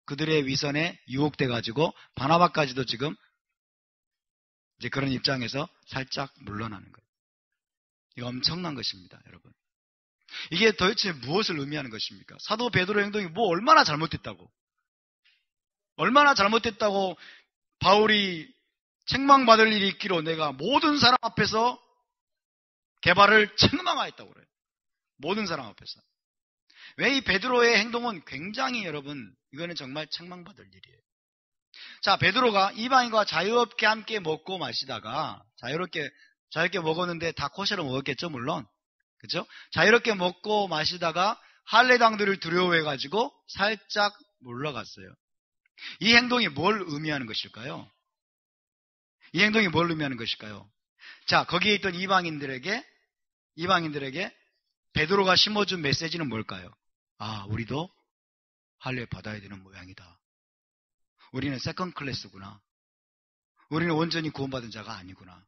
그들의 위선에 유혹돼가지고 바나바까지도 지금 이제 그런 입장에서 살짝 물러나는 거예요. 이거 엄청난 것입니다, 여러분. 이게 도대체 무엇을 의미하는 것입니까? 사도 베드로의 행동이 얼마나 잘못됐다고 바울이 책망받을 일이 있기로 내가 모든 사람 앞에서 게바를 책망하였다고 그래요. 모든 사람 앞에서. 왜 이 베드로의 행동은 굉장히 여러분, 이거는 정말 책망받을 일이에요. 자, 베드로가 이방인과 자유롭게 함께 먹고 마시다가 자유롭게 먹었는데 다 코셔로 먹었겠죠, 물론. 그죠? 자유롭게 먹고 마시다가 할례당들을 두려워해가지고 살짝 물러갔어요. 이 행동이 뭘 의미하는 것일까요? 자, 거기에 있던 이방인들에게 베드로가 심어준 메시지는 뭘까요? 아, 우리도 할례 받아야 되는 모양이다. 우리는 세컨 클래스구나. 우리는 온전히 구원받은 자가 아니구나.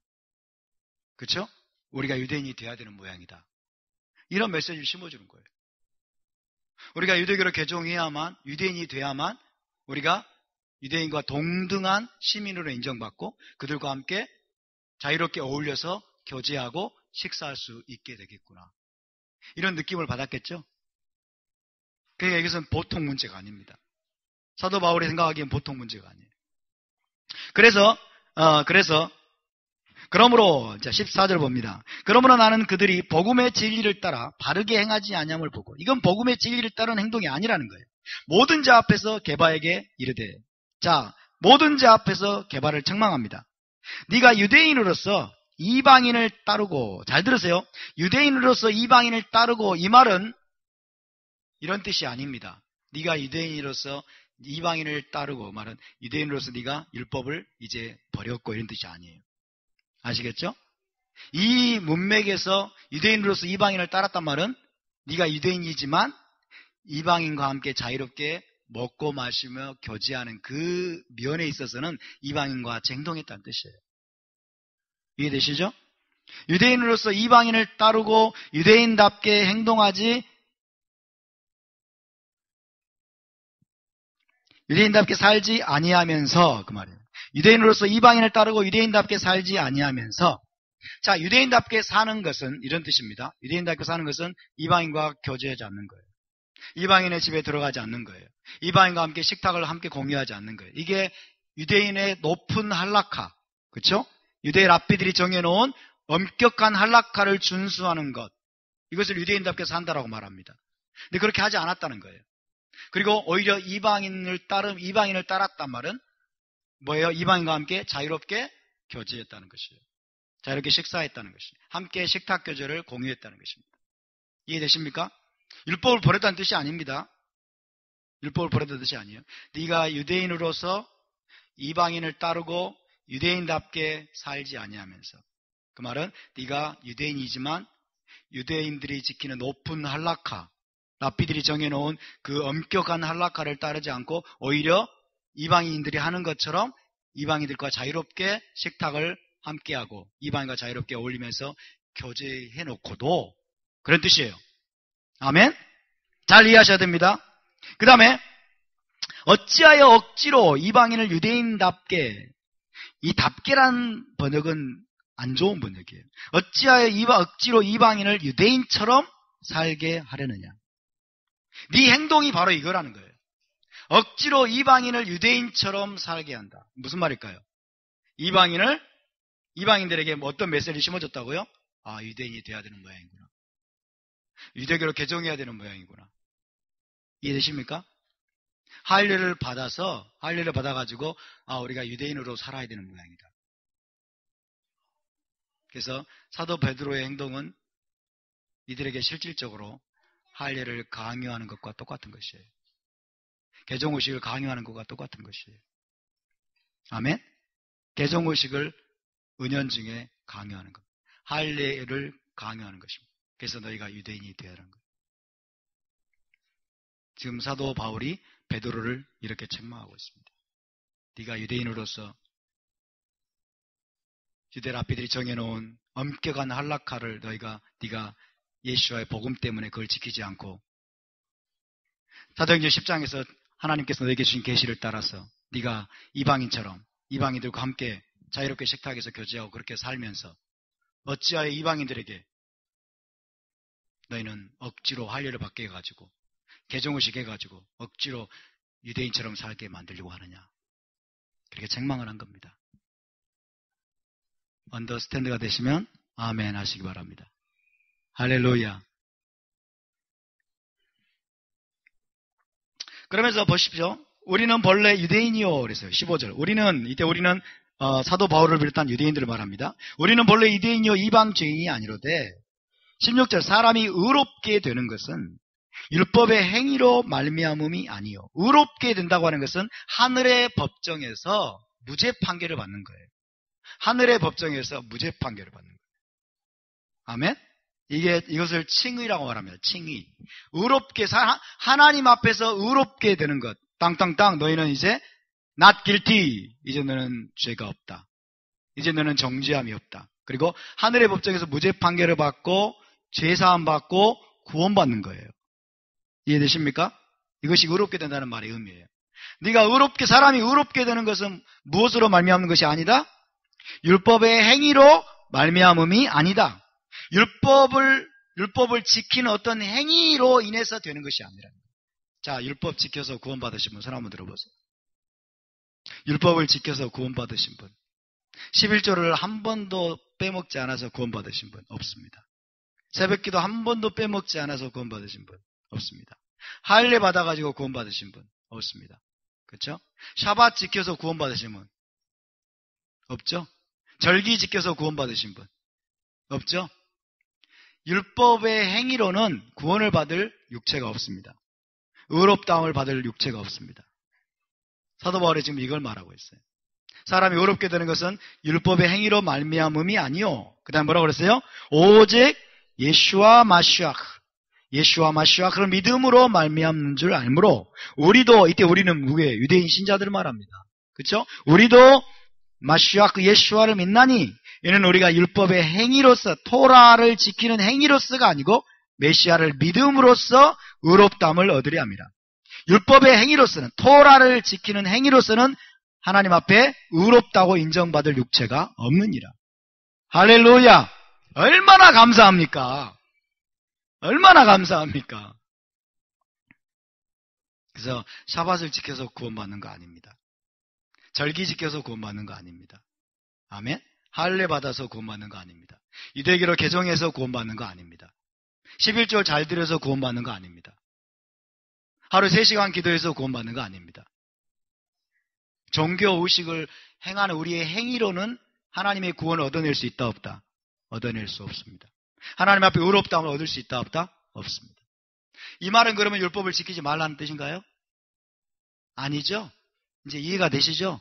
그렇죠? 우리가 유대인이 돼야 되는 모양이다. 이런 메시지를 심어주는 거예요. 우리가 유대교를 개종해야만, 유대인이 돼야만 우리가 유대인과 동등한 시민으로 인정받고 그들과 함께 자유롭게 어울려서 교제하고 식사할 수 있게 되겠구나. 이런 느낌을 받았겠죠? 그러니까 이것은 보통 문제가 아닙니다. 사도 바울이 생각하기엔 보통 문제가 아니에요. 그러므로 14절 봅니다. 그러므로 나는 그들이 복음의 진리를 따라 바르게 행하지 아니함을 보고, 이건 복음의 진리를 따르는 행동이 아니라는 거예요. 모든 자 앞에서 게바에게 이르되, 자, 모든 자 앞에서 게바를 책망합니다. 네가 유대인으로서 이방인을 따르고, 잘 들으세요. 유대인으로서 이방인을 따르고, 이 말은 이런 뜻이 아닙니다. 네가 유대인으로서 이방인을 따르고 말은 유대인으로서 네가 율법을 이제 버렸고 이런 뜻이 아니에요. 아시겠죠? 이 문맥에서 유대인으로서 이방인을 따랐단 말은 네가 유대인이지만 이방인과 함께 자유롭게 먹고 마시며 교제하는 그 면에 있어서는 이방인과 같이 행동했다는 뜻이에요. 이해되시죠? 유대인으로서 이방인을 따르고 유대인답게 행동하지, 유대인답게 살지 아니하면서, 그 말이에요. 유대인으로서 이방인을 따르고 유대인답게 살지 아니하면서, 자, 유대인답게 사는 것은 이런 뜻입니다. 유대인답게 사는 것은 이방인과 교제하지 않는 거예요. 이방인의 집에 들어가지 않는 거예요. 이방인과 함께 식탁을 함께 공유하지 않는 거예요. 이게 유대인의 높은 할라카, 그렇죠? 유대 랍비들이 정해놓은 엄격한 할라카를 준수하는 것, 이것을 유대인답게 산다라고 말합니다. 근데 그렇게 하지 않았다는 거예요. 그리고 오히려 이방인을 따랐단 말은 뭐예요? 이방인과 함께 자유롭게 교제했다는 것이에요. 자유롭게 식사했다는 것이에요. 함께 식탁 교제를 공유했다는 것입니다. 이해되십니까? 율법을 버렸다는 뜻이 아닙니다. 율법을 버렸다는 뜻이 아니에요. 네가 유대인으로서 이방인을 따르고 유대인답게 살지 아니하면서, 그 말은 네가 유대인이지만 유대인들이 지키는 높은 할라카, 랍비들이 정해놓은 그 엄격한 할라카를 따르지 않고 오히려 이방인들이 하는 것처럼 이방인들과 자유롭게 식탁을 함께하고 이방인과 자유롭게 어울리면서 교제해놓고도, 그런 뜻이에요. 아멘? 잘 이해하셔야 됩니다. 그 다음에 어찌하여 억지로 이방인을 유대인답게, 이 답게란 번역은 안 좋은 번역이에요. 어찌하여 억지로 이방인을 유대인처럼 살게 하려느냐. 네 행동이 바로 이거라는 거예요. 억지로 이방인을 유대인처럼 살게 한다. 무슨 말일까요? 이방인들에게 어떤 메시지를 심어줬다고요? 아, 유대인이 돼야 되는 모양이구나. 유대교로 개종해야 되는 모양이구나. 이해되십니까? 할례를 받아가지고, 아, 우리가 유대인으로 살아야 되는 모양이다. 그래서 사도 베드로의 행동은 이들에게 실질적으로 할례를 강요하는 것과 똑같은 것이에요. 개종의식을 강요하는 것과 똑같은 것이에요. 아멘? 개종의식을 은연중에 강요하는 것. 할례를 강요하는 것입니다. 그래서 너희가 유대인이 되어야 하는 거예요. 지금 사도 바울이 베드로를 이렇게 책망하고 있습니다. 네가 유대인으로서 유대 랍비들이 정해놓은 엄격한 할라카를 네가 예수와의 복음 때문에 그걸 지키지 않고, 사도행전 10장에서 하나님께서 너에게 주신 계시를 따라서 네가 이방인처럼 이방인들과 함께 자유롭게 식탁에서 교제하고 그렇게 살면서 어찌하여 이방인들에게 너희는 억지로 할례를 받게 해가지고 개종의식 해가지고 억지로 유대인처럼 살게 만들려고 하느냐. 그렇게 책망을 한 겁니다. 언더스탠드가 되시면 아멘 하시기 바랍니다. 할렐루야. 그러면서 보십시오. 우리는 본래 유대인이요 그랬어요. 15절. 우리는 사도 바울을 비롯한 유대인들을 말합니다. 우리는 본래 유대인이요 이방 죄인이 아니로되, 16절. 사람이 의롭게 되는 것은 율법의 행위로 말미암음이 아니요. 의롭게 된다고 하는 것은 하늘의 법정에서 무죄 판결을 받는 거예요. 하늘의 법정에서 무죄 판결을 받는 거예요. 아멘? 이것을 칭의라고 말합니다. 칭의. 의롭게, 하나님 앞에서 의롭게 되는 것. 땅땅땅, 너희는 이제 not guilty. 이제 너는 죄가 없다. 이제 너는 정죄함이 없다. 그리고 하늘의 법정에서 무죄 판결을 받고 죄사함 받고 구원받는 거예요. 이해되십니까? 이것이 의롭게 된다는 말의 의미예요. 사람이 의롭게 되는 것은 무엇으로 말미암는 것이 아니다? 율법의 행위로 말미암음이 아니다. 율법을 지키는 어떤 행위로 인해서 되는 것이 아니라. 자, 율법 지켜서 구원받으신 분 손 한번 들어보세요. 율법을 지켜서 구원받으신 분, 11조를 한 번도 빼먹지 않아서 구원받으신 분 없습니다. 새벽기도 한 번도 빼먹지 않아서 구원받으신 분 없습니다. 할례 받아가지고 구원받으신 분 없습니다. 그렇죠? 샤밧 지켜서 구원받으신 분 없죠? 절기 지켜서 구원받으신 분 없죠? 율법의 행위로는 구원을 받을 육체가 없습니다. 의롭다함을 받을 육체가 없습니다. 사도 바울이 지금 이걸 말하고 있어요. 사람이 의롭게 되는 것은 율법의 행위로 말미암음이 아니요. 그 다음 뭐라고 그랬어요? 오직 예수와 마시아, 예수와 마시아 그런 믿음으로 말미암는 줄 알므로 우리도 이때 우리는 누구예요? 유대인 신자들을 말합니다. 그렇죠? 우리도 마시아 그 예수와를 믿나니 이는 우리가 율법의 행위로서 토라를 지키는 행위로서가 아니고 메시아를 믿음으로써 의롭다함을 얻으려 합니다. 율법의 행위로서는 토라를 지키는 행위로서는 하나님 앞에 의롭다고 인정받을 육체가 없느니라. 할렐루야! 얼마나 감사합니까? 얼마나 감사합니까? 그래서 샤밧을 지켜서 구원받는 거 아닙니다. 절기 지켜서 구원받는 거 아닙니다. 아멘? 할례 받아서 구원받는 거 아닙니다. 유대교로 개종해서 구원받는 거 아닙니다. 11조 잘 드려서 구원받는 거 아닙니다. 하루 3시간 기도해서 구원받는 거 아닙니다. 종교 의식을 행하는 우리의 행위로는 하나님의 구원을 얻어낼 수 있다 없다? 얻어낼 수 없습니다. 하나님 앞에 의롭다함을 얻을 수 있다 없다? 없습니다. 이 말은 그러면 율법을 지키지 말라는 뜻인가요? 아니죠. 이제 이해가 되시죠?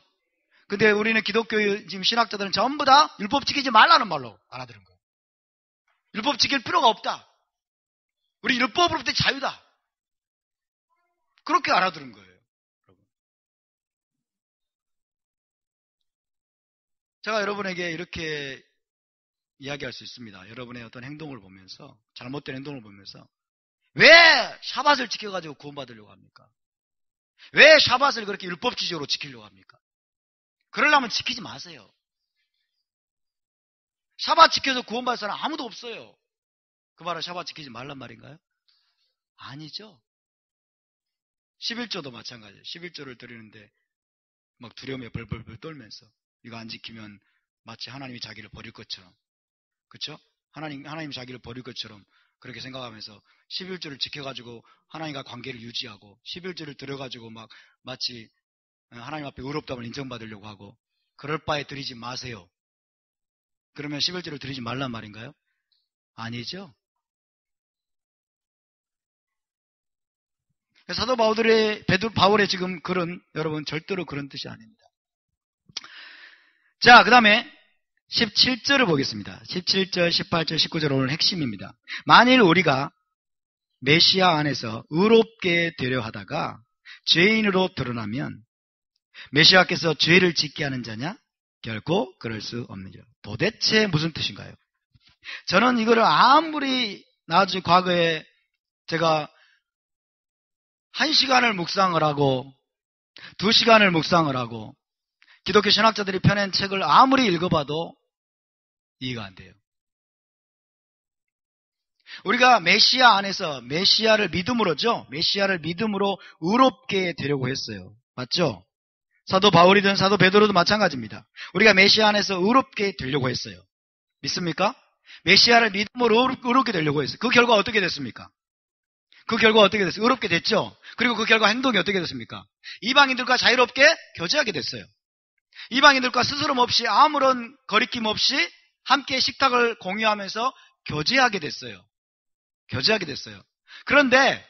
근데 우리는 기독교 지금 신학자들은 전부 다 율법 지키지 말라는 말로 알아들은 거예요. 율법 지킬 필요가 없다. 우리 율법으로부터 자유다. 그렇게 알아들은 거예요. 여러분. 제가 여러분에게 이렇게 이야기할 수 있습니다. 여러분의 어떤 행동을 보면서, 잘못된 행동을 보면서 왜 샤밧을 지켜가지고 구원받으려고 합니까? 왜 샤밧을 그렇게 율법주의적으로 지키려고 합니까? 그러려면 지키지 마세요. 샤밧 지켜서 구원받을 사람 아무도 없어요. 그 말은 샤밧 지키지 말란 말인가요? 아니죠. 11조도 마찬가지예요. 11조를 드리는데 막 두려움에 벌벌벌 떨면서 이거 안 지키면 마치 하나님이 자기를 버릴 것처럼, 그렇죠? 하나님 자기를 버릴 것처럼 그렇게 생각하면서 11조를 지켜가지고 하나님과 관계를 유지하고 11조를 드려가지고 막 마치 하나님 앞에 의롭다함을 인정받으려고 하고 그럴 바에 드리지 마세요. 그러면 11조를 드리지 말란 말인가요? 아니죠. 사도 바울의 지금 글은 여러분 절대로 그런 뜻이 아닙니다. 자, 그 다음에 17절을 보겠습니다. 17절, 18절, 19절 오늘 핵심입니다. 만일 우리가 메시아 안에서 의롭게 되려 하다가 죄인으로 드러나면 메시아께서 죄를 짓게 하는 자냐? 결코 그럴 수 없느니라. 도대체 무슨 뜻인가요? 저는 이거를 아무리 나중에 과거에 제가 1시간을 묵상을 하고 2시간을 묵상을 하고 기독교 신학자들이 펴낸 책을 아무리 읽어봐도 이해가 안 돼요. 우리가 메시아 안에서 메시아를 믿음으로죠. 메시아를 믿음으로 의롭게 되려고 했어요. 맞죠? 사도 바울이든 사도 베드로도 마찬가지입니다. 우리가 메시아 안에서 의롭게 되려고 했어요. 믿습니까? 메시아를 믿음으로 의롭게 되려고 했어요. 그 결과 어떻게 됐습니까? 그 결과 어떻게 됐어요? 의롭게 됐죠? 그리고 그 결과 행동이 어떻게 됐습니까? 이방인들과 자유롭게 교제하게 됐어요. 이방인들과 스스럼 없이 아무런 거리낌 없이 함께 식탁을 공유하면서 교제하게 됐어요. 교제하게 됐어요. 그런데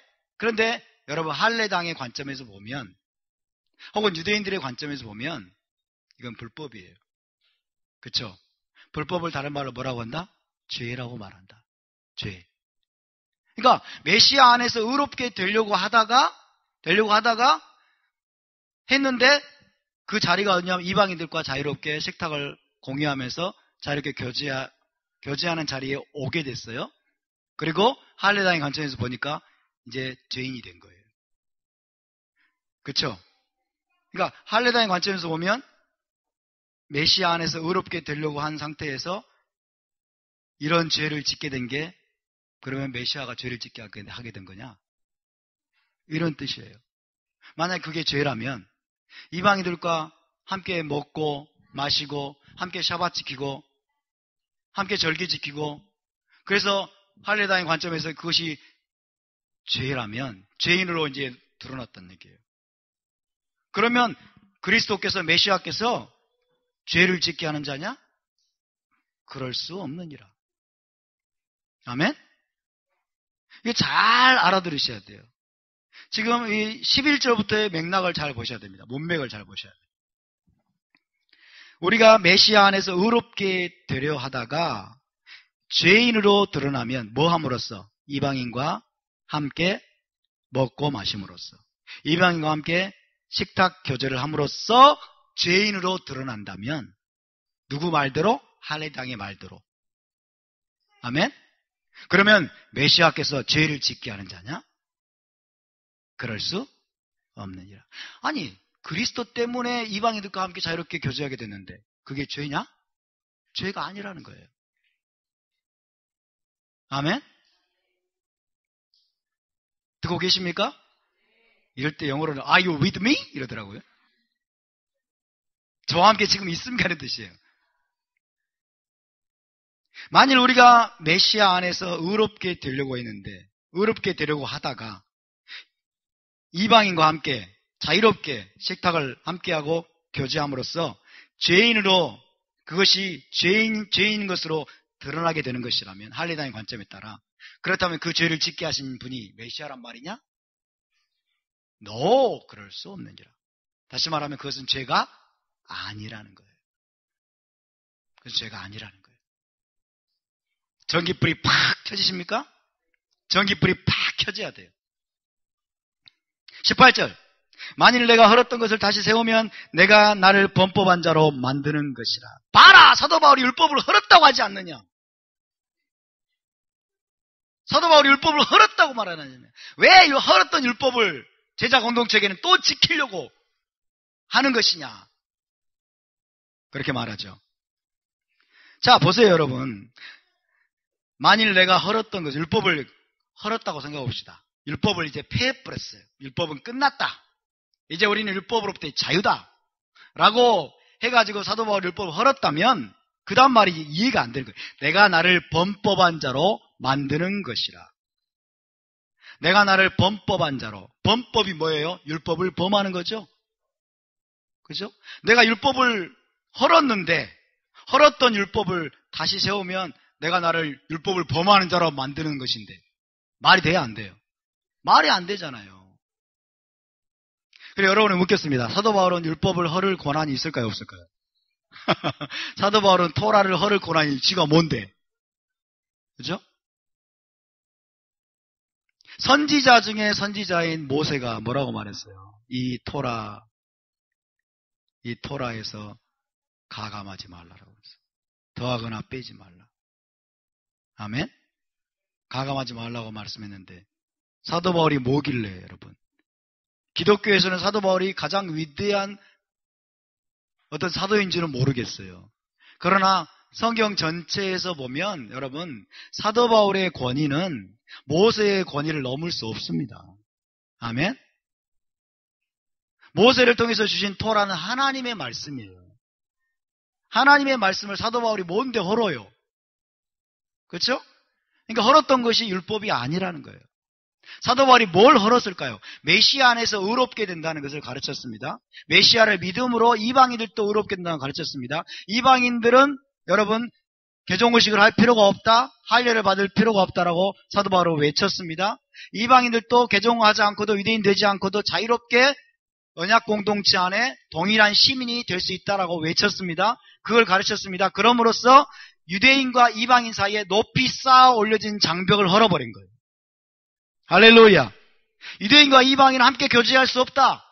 여러분 할례당의 관점에서 보면 혹은 유대인들의 관점에서 보면 이건 불법이에요. 그렇죠? 불법을 다른 말로 뭐라고 한다? 죄라고 말한다. 죄. 그러니까 메시아 안에서 의롭게 되려고 하다가 했는데 그 자리가 어디냐면 이방인들과 자유롭게 식탁을 공유하면서 자유롭게 교제하는 자리에 오게 됐어요. 그리고 할례당의 관점에서 보니까 이제 죄인이 된 거예요. 그렇죠? 그러니까 할례당의 관점에서 보면 메시아 안에서 의롭게 되려고 한 상태에서 이런 죄를 짓게 된 게 그러면 메시아가 죄를 짓게 하게 된 거냐? 이런 뜻이에요. 만약 그게 죄라면 이방인들과 함께 먹고 마시고 함께 샤밧 지키고 함께 절기 지키고 그래서 할례당의 관점에서 그것이 죄라면 죄인으로 이제 드러났다는 얘기예요. 그러면 그리스도께서 메시아께서 죄를 짓게 하는 자냐? 그럴 수 없느니라. 아멘? 이거 잘 알아들으셔야 돼요. 지금 이 11절부터의 맥락을 잘 보셔야 됩니다. 문맥을 잘 보셔야 돼요. 우리가 메시아 안에서 의롭게 되려 하다가 죄인으로 드러나면 뭐 함으로써? 이방인과 함께 먹고 마심으로써, 이방인과 함께 식탁 교제를 함으로써 죄인으로 드러난다면 누구 말대로? 할례당의 말대로. 아멘? 그러면 메시아께서 죄를 짓게 하는 자냐? 그럴 수 없느니라. 아니, 그리스도 때문에 이방인들과 함께 자유롭게 교제하게 됐는데 그게 죄냐? 죄가 아니라는 거예요. 아멘? 듣고 계십니까? 이럴 때 영어로는 Are you with me? 이러더라고요. 저와 함께 지금 있습니까? 하는 뜻이에요. 만일 우리가 메시아 안에서 의롭게 되려고 했는데, 의롭게 되려고 하다가 이방인과 함께 자유롭게 식탁을 함께하고 교제함으로써 죄인으로, 그것이 죄인인 것으로 드러나게 되는 것이라면, 할례당의 관점에 따라, 그렇다면 그 죄를 짓게 하신 분이 메시아란 말이냐? No, 그럴 수 없는지라. 다시 말하면 그것은 죄가 아니라는 거예요. 그것은 죄가 아니라는 거예요. 전기불이 팍 켜지십니까? 전기불이 팍 켜져야 돼요. 18절. 만일 내가 헐었던 것을 다시 세우면 내가 나를 범법한 자로 만드는 것이라. 봐라! 사도 바울이 율법을 헐었다고 하지 않느냐? 사도 바울이 율법을 헐었다고 말하느냐? 왜 이 헐었던 율법을 제자 공동체에게는 또 지키려고 하는 것이냐? 그렇게 말하죠. 자, 보세요, 여러분. 만일 내가 헐었던 것, 율법을 헐었다고 생각해 봅시다. 율법을 이제 폐해버렸어요. 율법은 끝났다. 이제 우리는 율법으로부터 자유다. 라고 해가지고 사도 바울이 율법을 헐었다면 그 다음 말이 이해가 안 되는 거예요. 내가 나를 범법한 자로 만드는 것이라. 내가 나를 범법한 자로. 범법이 뭐예요? 율법을 범하는 거죠. 그죠? 내가 율법을 헐었는데 헐었던 율법을 다시 세우면 내가 나를 율법을 범하는 자로 만드는 것인데 말이 돼야 안 돼요? 말이 안 되잖아요. 그래, 여러분을 묻겠습니다. 사도 바울은 율법을 헐을 권한이 있을까요? 없을까요? 사도 바울은 토라를 헐을 권한이 지가 뭔데? 그죠? 선지자 중에 선지자인 모세가 뭐라고 말했어요? 이 토라에서 가감하지 말라라고 했어요. 더하거나 빼지 말라. 아멘? 가감하지 말라고 말씀했는데 사도 바울이 뭐길래 여러분? 기독교에서는 사도 바울이 가장 위대한 어떤 사도인지는 모르겠어요. 그러나 성경 전체에서 보면 여러분 사도 바울의 권위는 모세의 권위를 넘을 수 없습니다. 아멘? 모세를 통해서 주신 토라는 하나님의 말씀이에요. 하나님의 말씀을 사도 바울이 뭔데 헐어요? 그렇죠? 그러니까 헐었던 것이 율법이 아니라는 거예요. 사도 바울이 뭘 헐었을까요? 메시아 안에서 의롭게 된다는 것을 가르쳤습니다. 메시아를 믿음으로 이방인들도 의롭게 된다는 걸 가르쳤습니다. 이방인들은 여러분 개종의식을 할 필요가 없다, 할례를 받을 필요가 없다라고 사도 바울은 외쳤습니다. 이방인들도 개종하지 않고도 유대인 되지 않고도 자유롭게 언약 공동체 안에 동일한 시민이 될 수 있다라고 외쳤습니다. 그걸 가르쳤습니다. 그럼으로써 유대인과 이방인 사이에 높이 쌓아 올려진 장벽을 헐어버린 거예요. 할렐루야. 유대인과 이방인은 함께 교제할 수 없다.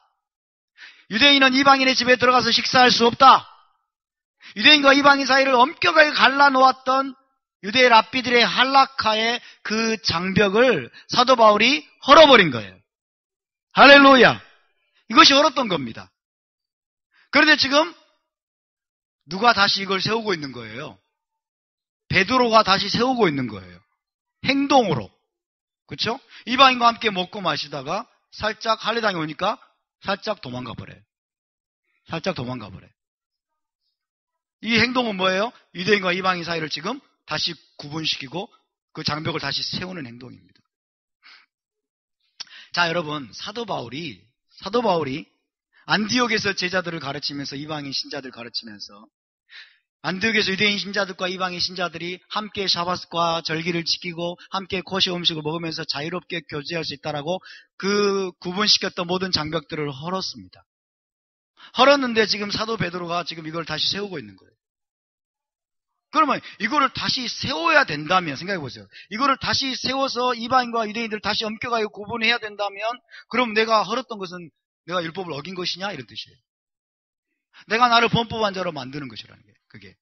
유대인은 이방인의 집에 들어가서 식사할 수 없다. 유대인과 이방인 사이를 엄격하게 갈라놓았던 유대 랍비들의 할라카의 그 장벽을 사도 바울이 헐어버린 거예요. 할렐루야. 이것이 헐었던 겁니다. 그런데 지금 누가 다시 이걸 세우고 있는 거예요? 베드로가 다시 세우고 있는 거예요. 행동으로. 그렇죠? 이방인과 함께 먹고 마시다가 살짝 할례당에 오니까 살짝 도망가 버려요. 살짝 도망가 버려요. 이 행동은 뭐예요? 유대인과 이방인 사이를 지금 다시 구분시키고 그 장벽을 다시 세우는 행동입니다. 자, 여러분, 사도 바울이 안디옥에서 제자들을 가르치면서 이방인 신자들 가르치면서 안디옥에서 유대인 신자들과 이방인 신자들이 함께 샤바스과 절기를 지키고 함께 코시 음식을 먹으면서 자유롭게 교제할 수 있다라고 그 구분시켰던 모든 장벽들을 헐었습니다. 헐었는데 지금 사도 베드로가 지금 이걸 다시 세우고 있는 거예요. 그러면 이거를 다시 세워야 된다면 생각해 보세요. 이거를 다시 세워서 이방인과 유대인들을 다시 엄격하게 구분해야 된다면 그럼 내가 헐었던 것은 내가 율법을 어긴 것이냐? 이런 뜻이에요. 내가 나를 범법한 자로 만드는 것이라는 게 그게.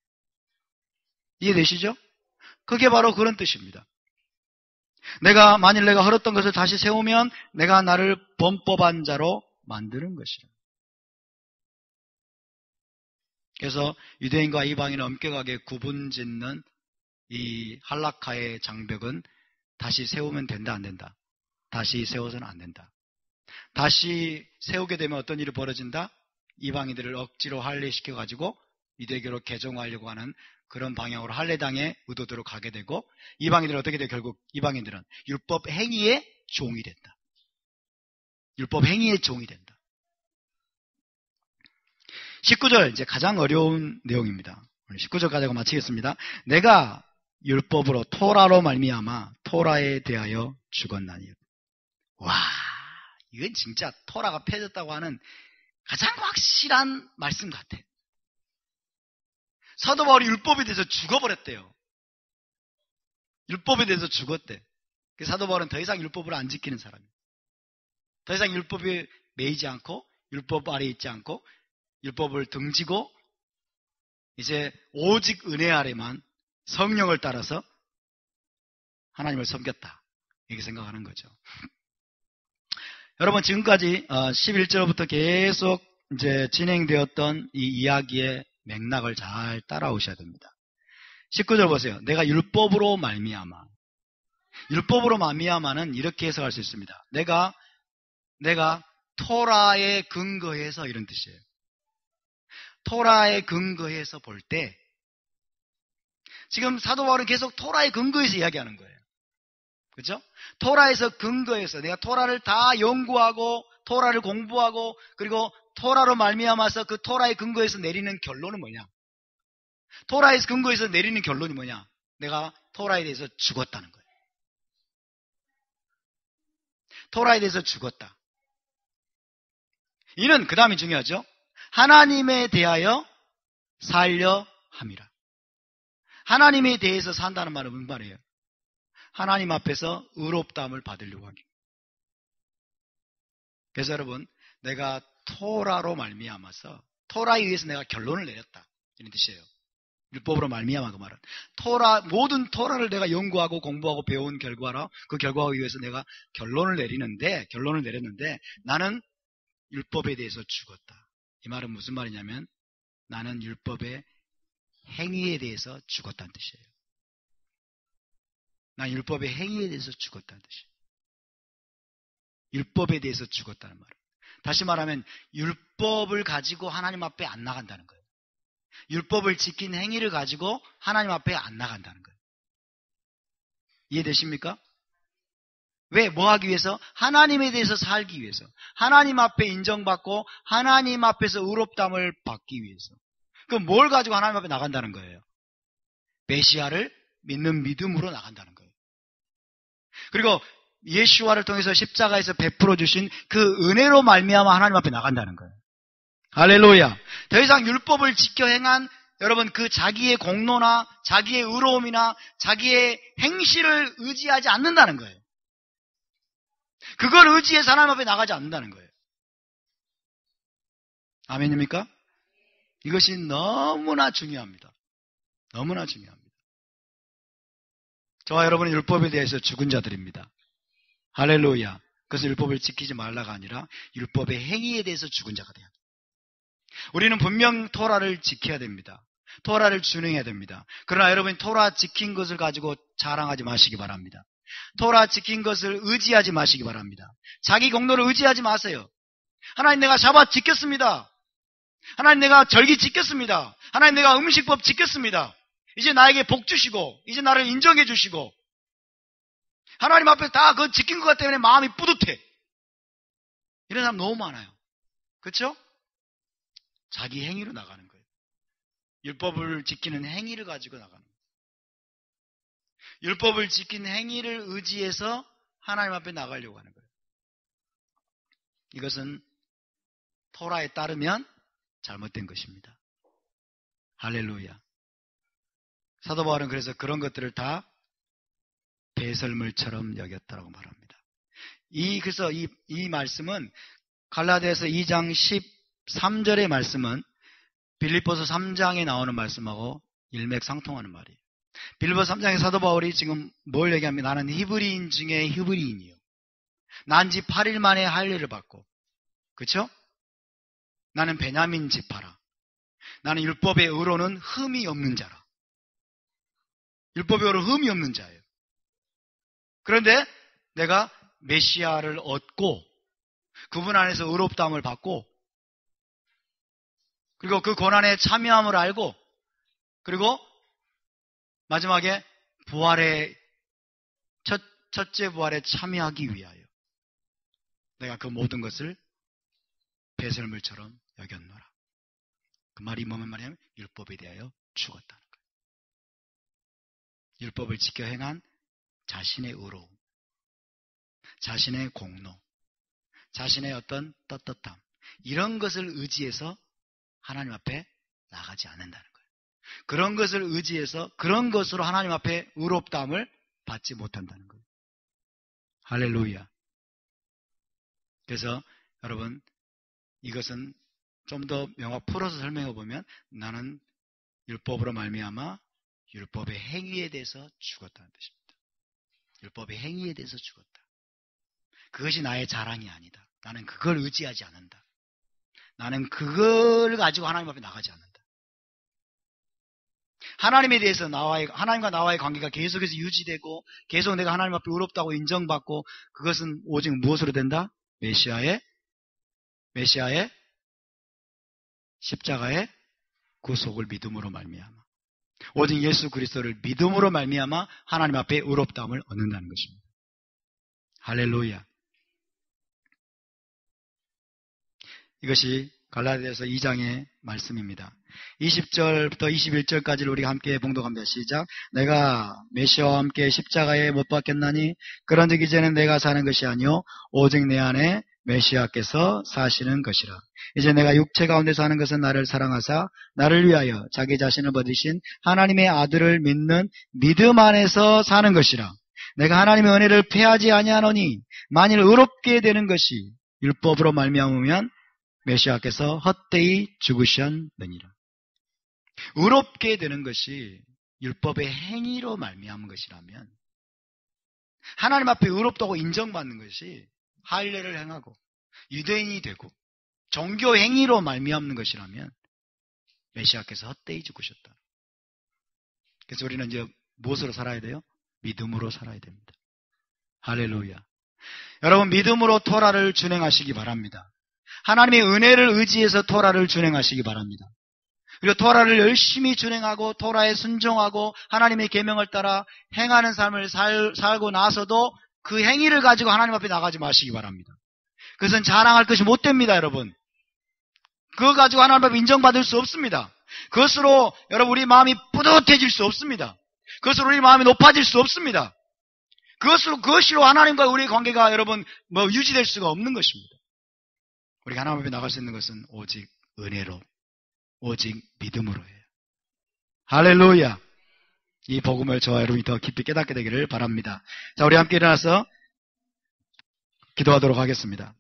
이해되시죠? 그게 바로 그런 뜻입니다. 만일 내가 헐었던 것을 다시 세우면 내가 나를 범법한 자로 만드는 것이라. 그래서 유대인과 이방인을 엄격하게 구분짓는 이 할라카의 장벽은 다시 세우면 된다, 안 된다? 다시 세워서는 안 된다. 다시 세우게 되면 어떤 일이 벌어진다? 이방인들을 억지로 할례시켜가지고 유대교로 개종하려고 하는 그런 방향으로 할례당의 의도대로 가게 되고, 이방인들은 어떻게 돼? 결국 이방인들은 율법 행위의 종이 된다. 율법 행위의 종이 된다. 19절 이제 가장 어려운 내용입니다. 19절까지 하고 마치겠습니다. 내가 율법으로 토라로 말미암아 토라에 대하여 죽었나니. 와, 이건 진짜 토라가 폐졌다고 하는 가장 확실한 말씀 같아. 사도 바울이 율법에 대해서 죽어버렸대요. 율법에 대해서 죽었대. 사도 바울은 더 이상 율법을 안 지키는 사람이에요. 더 이상 율법에 매이지 않고 율법 아래에 있지 않고 율법을 등지고 이제 오직 은혜 아래만 성령을 따라서 하나님을 섬겼다. 이렇게 생각하는 거죠. 여러분, 지금까지 11절부터 계속 이제 진행되었던 이 이야기의 맥락을 잘 따라오셔야 됩니다. 19절 보세요. 내가 율법으로 말미암아. 율법으로 말미암아는 이렇게 해석할 수 있습니다. 내가 토라에 근거해서, 이런 뜻이에요. 토라에 근거해서 볼 때, 지금 사도 바울은 계속 토라에 근거해서 이야기하는 거예요. 그렇죠? 토라에서 근거해서 내가 토라를 다 연구하고 토라를 공부하고 그리고 토라로 말미암아서 그 토라에 근거해서 내리는 결론은 뭐냐? 토라에서 근거해서 내리는 결론이 뭐냐? 내가 토라에 대해서 죽었다는 거예요. 토라에 대해서 죽었다. 이는 그 다음이 중요하죠. 하나님에 대하여 살려 함이라. 하나님에 대해서 산다는 말은 무슨 말이에요? 하나님 앞에서 의롭다함을 받으려고 하기. 그래서 여러분, 내가 토라로 말미암아서 토라에 의해서 내가 결론을 내렸다. 이런 뜻이에요. 율법으로 말미암아 그 말은. 모든 토라를 내가 연구하고 공부하고 배운 결과로 그 결과에 의해서 내가 결론을 내렸는데 나는 율법에 대해서 죽었다. 이 말은 무슨 말이냐면 나는 율법의 행위에 대해서 죽었다는 뜻이에요. 난 율법의 행위에 대해서 죽었다는 뜻이에요. 율법에 대해서 죽었다는 말은. 다시 말하면 율법을 가지고 하나님 앞에 안 나간다는 거예요. 율법을 지킨 행위를 가지고 하나님 앞에 안 나간다는 거예요. 이해되십니까? 왜? 뭐 하기 위해서? 하나님에 대해서 살기 위해서. 하나님 앞에 인정받고 하나님 앞에서 의롭다함을 받기 위해서. 그럼 뭘 가지고 하나님 앞에 나간다는 거예요? 메시아를 믿는 믿음으로 나간다는 거예요. 그리고 예수와를 통해서 십자가에서 베풀어 주신 그 은혜로 말미암아 하나님 앞에 나간다는 거예요. 할렐루야. 더 이상 율법을 지켜 행한 여러분 그 자기의 공로나 자기의 의로움이나 자기의 행실을 의지하지 않는다는 거예요. 그걸 의지해서 하나님 앞에 나가지 않는다는 거예요. 아멘입니까? 이것이 너무나 중요합니다. 너무나 중요합니다. 저와 여러분은 율법에 대해서 죽은 자들입니다. 할렐루야. 그래서 율법을 지키지 말라가 아니라 율법의 행위에 대해서 죽은 자가 돼야 합니다. 우리는 분명 토라를 지켜야 됩니다. 토라를 준행해야 됩니다. 그러나 여러분 토라 지킨 것을 가지고 자랑하지 마시기 바랍니다. 토라 지킨 것을 의지하지 마시기 바랍니다. 자기 공로를 의지하지 마세요. 하나님 내가 샤밧 지켰습니다. 하나님 내가 절기 지켰습니다. 하나님 내가 음식법 지켰습니다. 이제 나에게 복 주시고 이제 나를 인정해 주시고 하나님 앞에 다 그거 지킨 것 때문에 마음이 뿌듯해. 이런 사람 너무 많아요. 그렇죠? 자기 행위로 나가는 거예요. 율법을 지키는 행위를 가지고 나가는 거예요. 율법을 지킨 행위를 의지해서 하나님 앞에 나가려고 하는 거예요. 이것은 토라에 따르면 잘못된 것입니다. 할렐루야. 사도 바울은 그래서 그런 것들을 다 배설물처럼 여겼다고 말합니다. 그래서 이 말씀은 갈라디아서 2장 13절의 말씀은 빌립보서 3장에 나오는 말씀하고 일맥상통하는 말이에요. 빌립보서 3장에 사도 바울이 지금 뭘 얘기합니까? 나는 히브리인 중에 히브리인이요. 난 지 8일 만에 할례를 받고, 그렇죠? 나는 베냐민 지파라. 나는 율법의 의로는 흠이 없는 자라. 율법의 의로는 흠이 없는 자예요. 그런데 내가 메시아를 얻고 그분 안에서 의롭다함을 받고 그리고 그 고난에 참여함을 알고 그리고 마지막에 부활의 첫째 부활에 참여하기 위하여 내가 그 모든 것을 배설물처럼 여겼노라. 그 말이 뭐면 말이냐면 율법에 대하여 죽었다는 거예요. 율법을 지켜 행한 자신의 의로움, 자신의 공로, 자신의 어떤 떳떳함 이런 것을 의지해서 하나님 앞에 나가지 않는다는 거예요. 그런 것을 의지해서 그런 것으로 하나님 앞에 의롭다함을 받지 못한다는 거예요. 할렐루야. 그래서 여러분 이것은 좀 더 명확 풀어서 설명해 보면 나는 율법으로 말미암아 율법의 행위에 대해서 죽었다는 뜻입니다. 율법의 행위에 대해서 죽었다. 그것이 나의 자랑이 아니다. 나는 그걸 의지하지 않는다. 나는 그걸 가지고 하나님 앞에 나가지 않는다. 하나님에 대해서 하나님과 나와의 관계가 계속해서 유지되고 계속 내가 하나님 앞에 의롭다고 인정받고 그것은 오직 무엇으로 된다? 메시아의 십자가의 구속을 믿음으로 말미암아 오직 예수 그리스도를 믿음으로 말미암아 하나님 앞에 의롭다함을 얻는다는 것입니다. 할렐루야. 이것이 갈라디아서 2장의 말씀입니다. 20절부터 21절까지를 우리가 함께 봉독합니다. 시작. 내가 메시아와 함께 십자가에 못 박혔나니 그런즉 이제는 내가 사는 것이 아니요 오직 내 안에 메시아께서 사시는 것이라. 이제 내가 육체 가운데 사는 것은 나를 사랑하사 나를 위하여 자기 자신을 버리신 하나님의 아들을 믿는 믿음 안에서 사는 것이라. 내가 하나님의 은혜를 패하지 아니하노니 만일 의롭게 되는 것이 율법으로 말미암으면 메시아께서 헛되이 죽으셨느니라. 의롭게 되는 것이 율법의 행위로 말미암은 것이라면 하나님 앞에 의롭다고 인정받는 것이 할례를 행하고 유대인이 되고 종교 행위로 말미암는 것이라면 메시아께서 헛되이 죽으셨다. 그래서 우리는 이제 무엇으로 살아야 돼요? 믿음으로 살아야 됩니다. 할렐루야. 여러분 믿음으로 토라를 준행하시기 바랍니다. 하나님의 은혜를 의지해서 토라를 준행하시기 바랍니다. 그리고 토라를 열심히 준행하고 토라에 순종하고 하나님의 계명을 따라 행하는 삶을 살고 나서도 그 행위를 가지고 하나님 앞에 나가지 마시기 바랍니다. 그것은 자랑할 것이 못 됩니다, 여러분. 그거 가지고 하나님 앞에 인정받을 수 없습니다. 그것으로 여러분 우리 마음이 뿌듯해질 수 없습니다. 그것으로 우리 마음이 높아질 수 없습니다. 그것으로 하나님과 우리의 관계가 여러분 유지될 수가 없는 것입니다. 우리가 하나님 앞에 나갈 수 있는 것은 오직 은혜로, 오직 믿음으로 해요. 할렐루야. 이 복음을 저와 여러분이 더 깊이 깨닫게 되기를 바랍니다. 자, 우리 함께 일어나서 기도하도록 하겠습니다.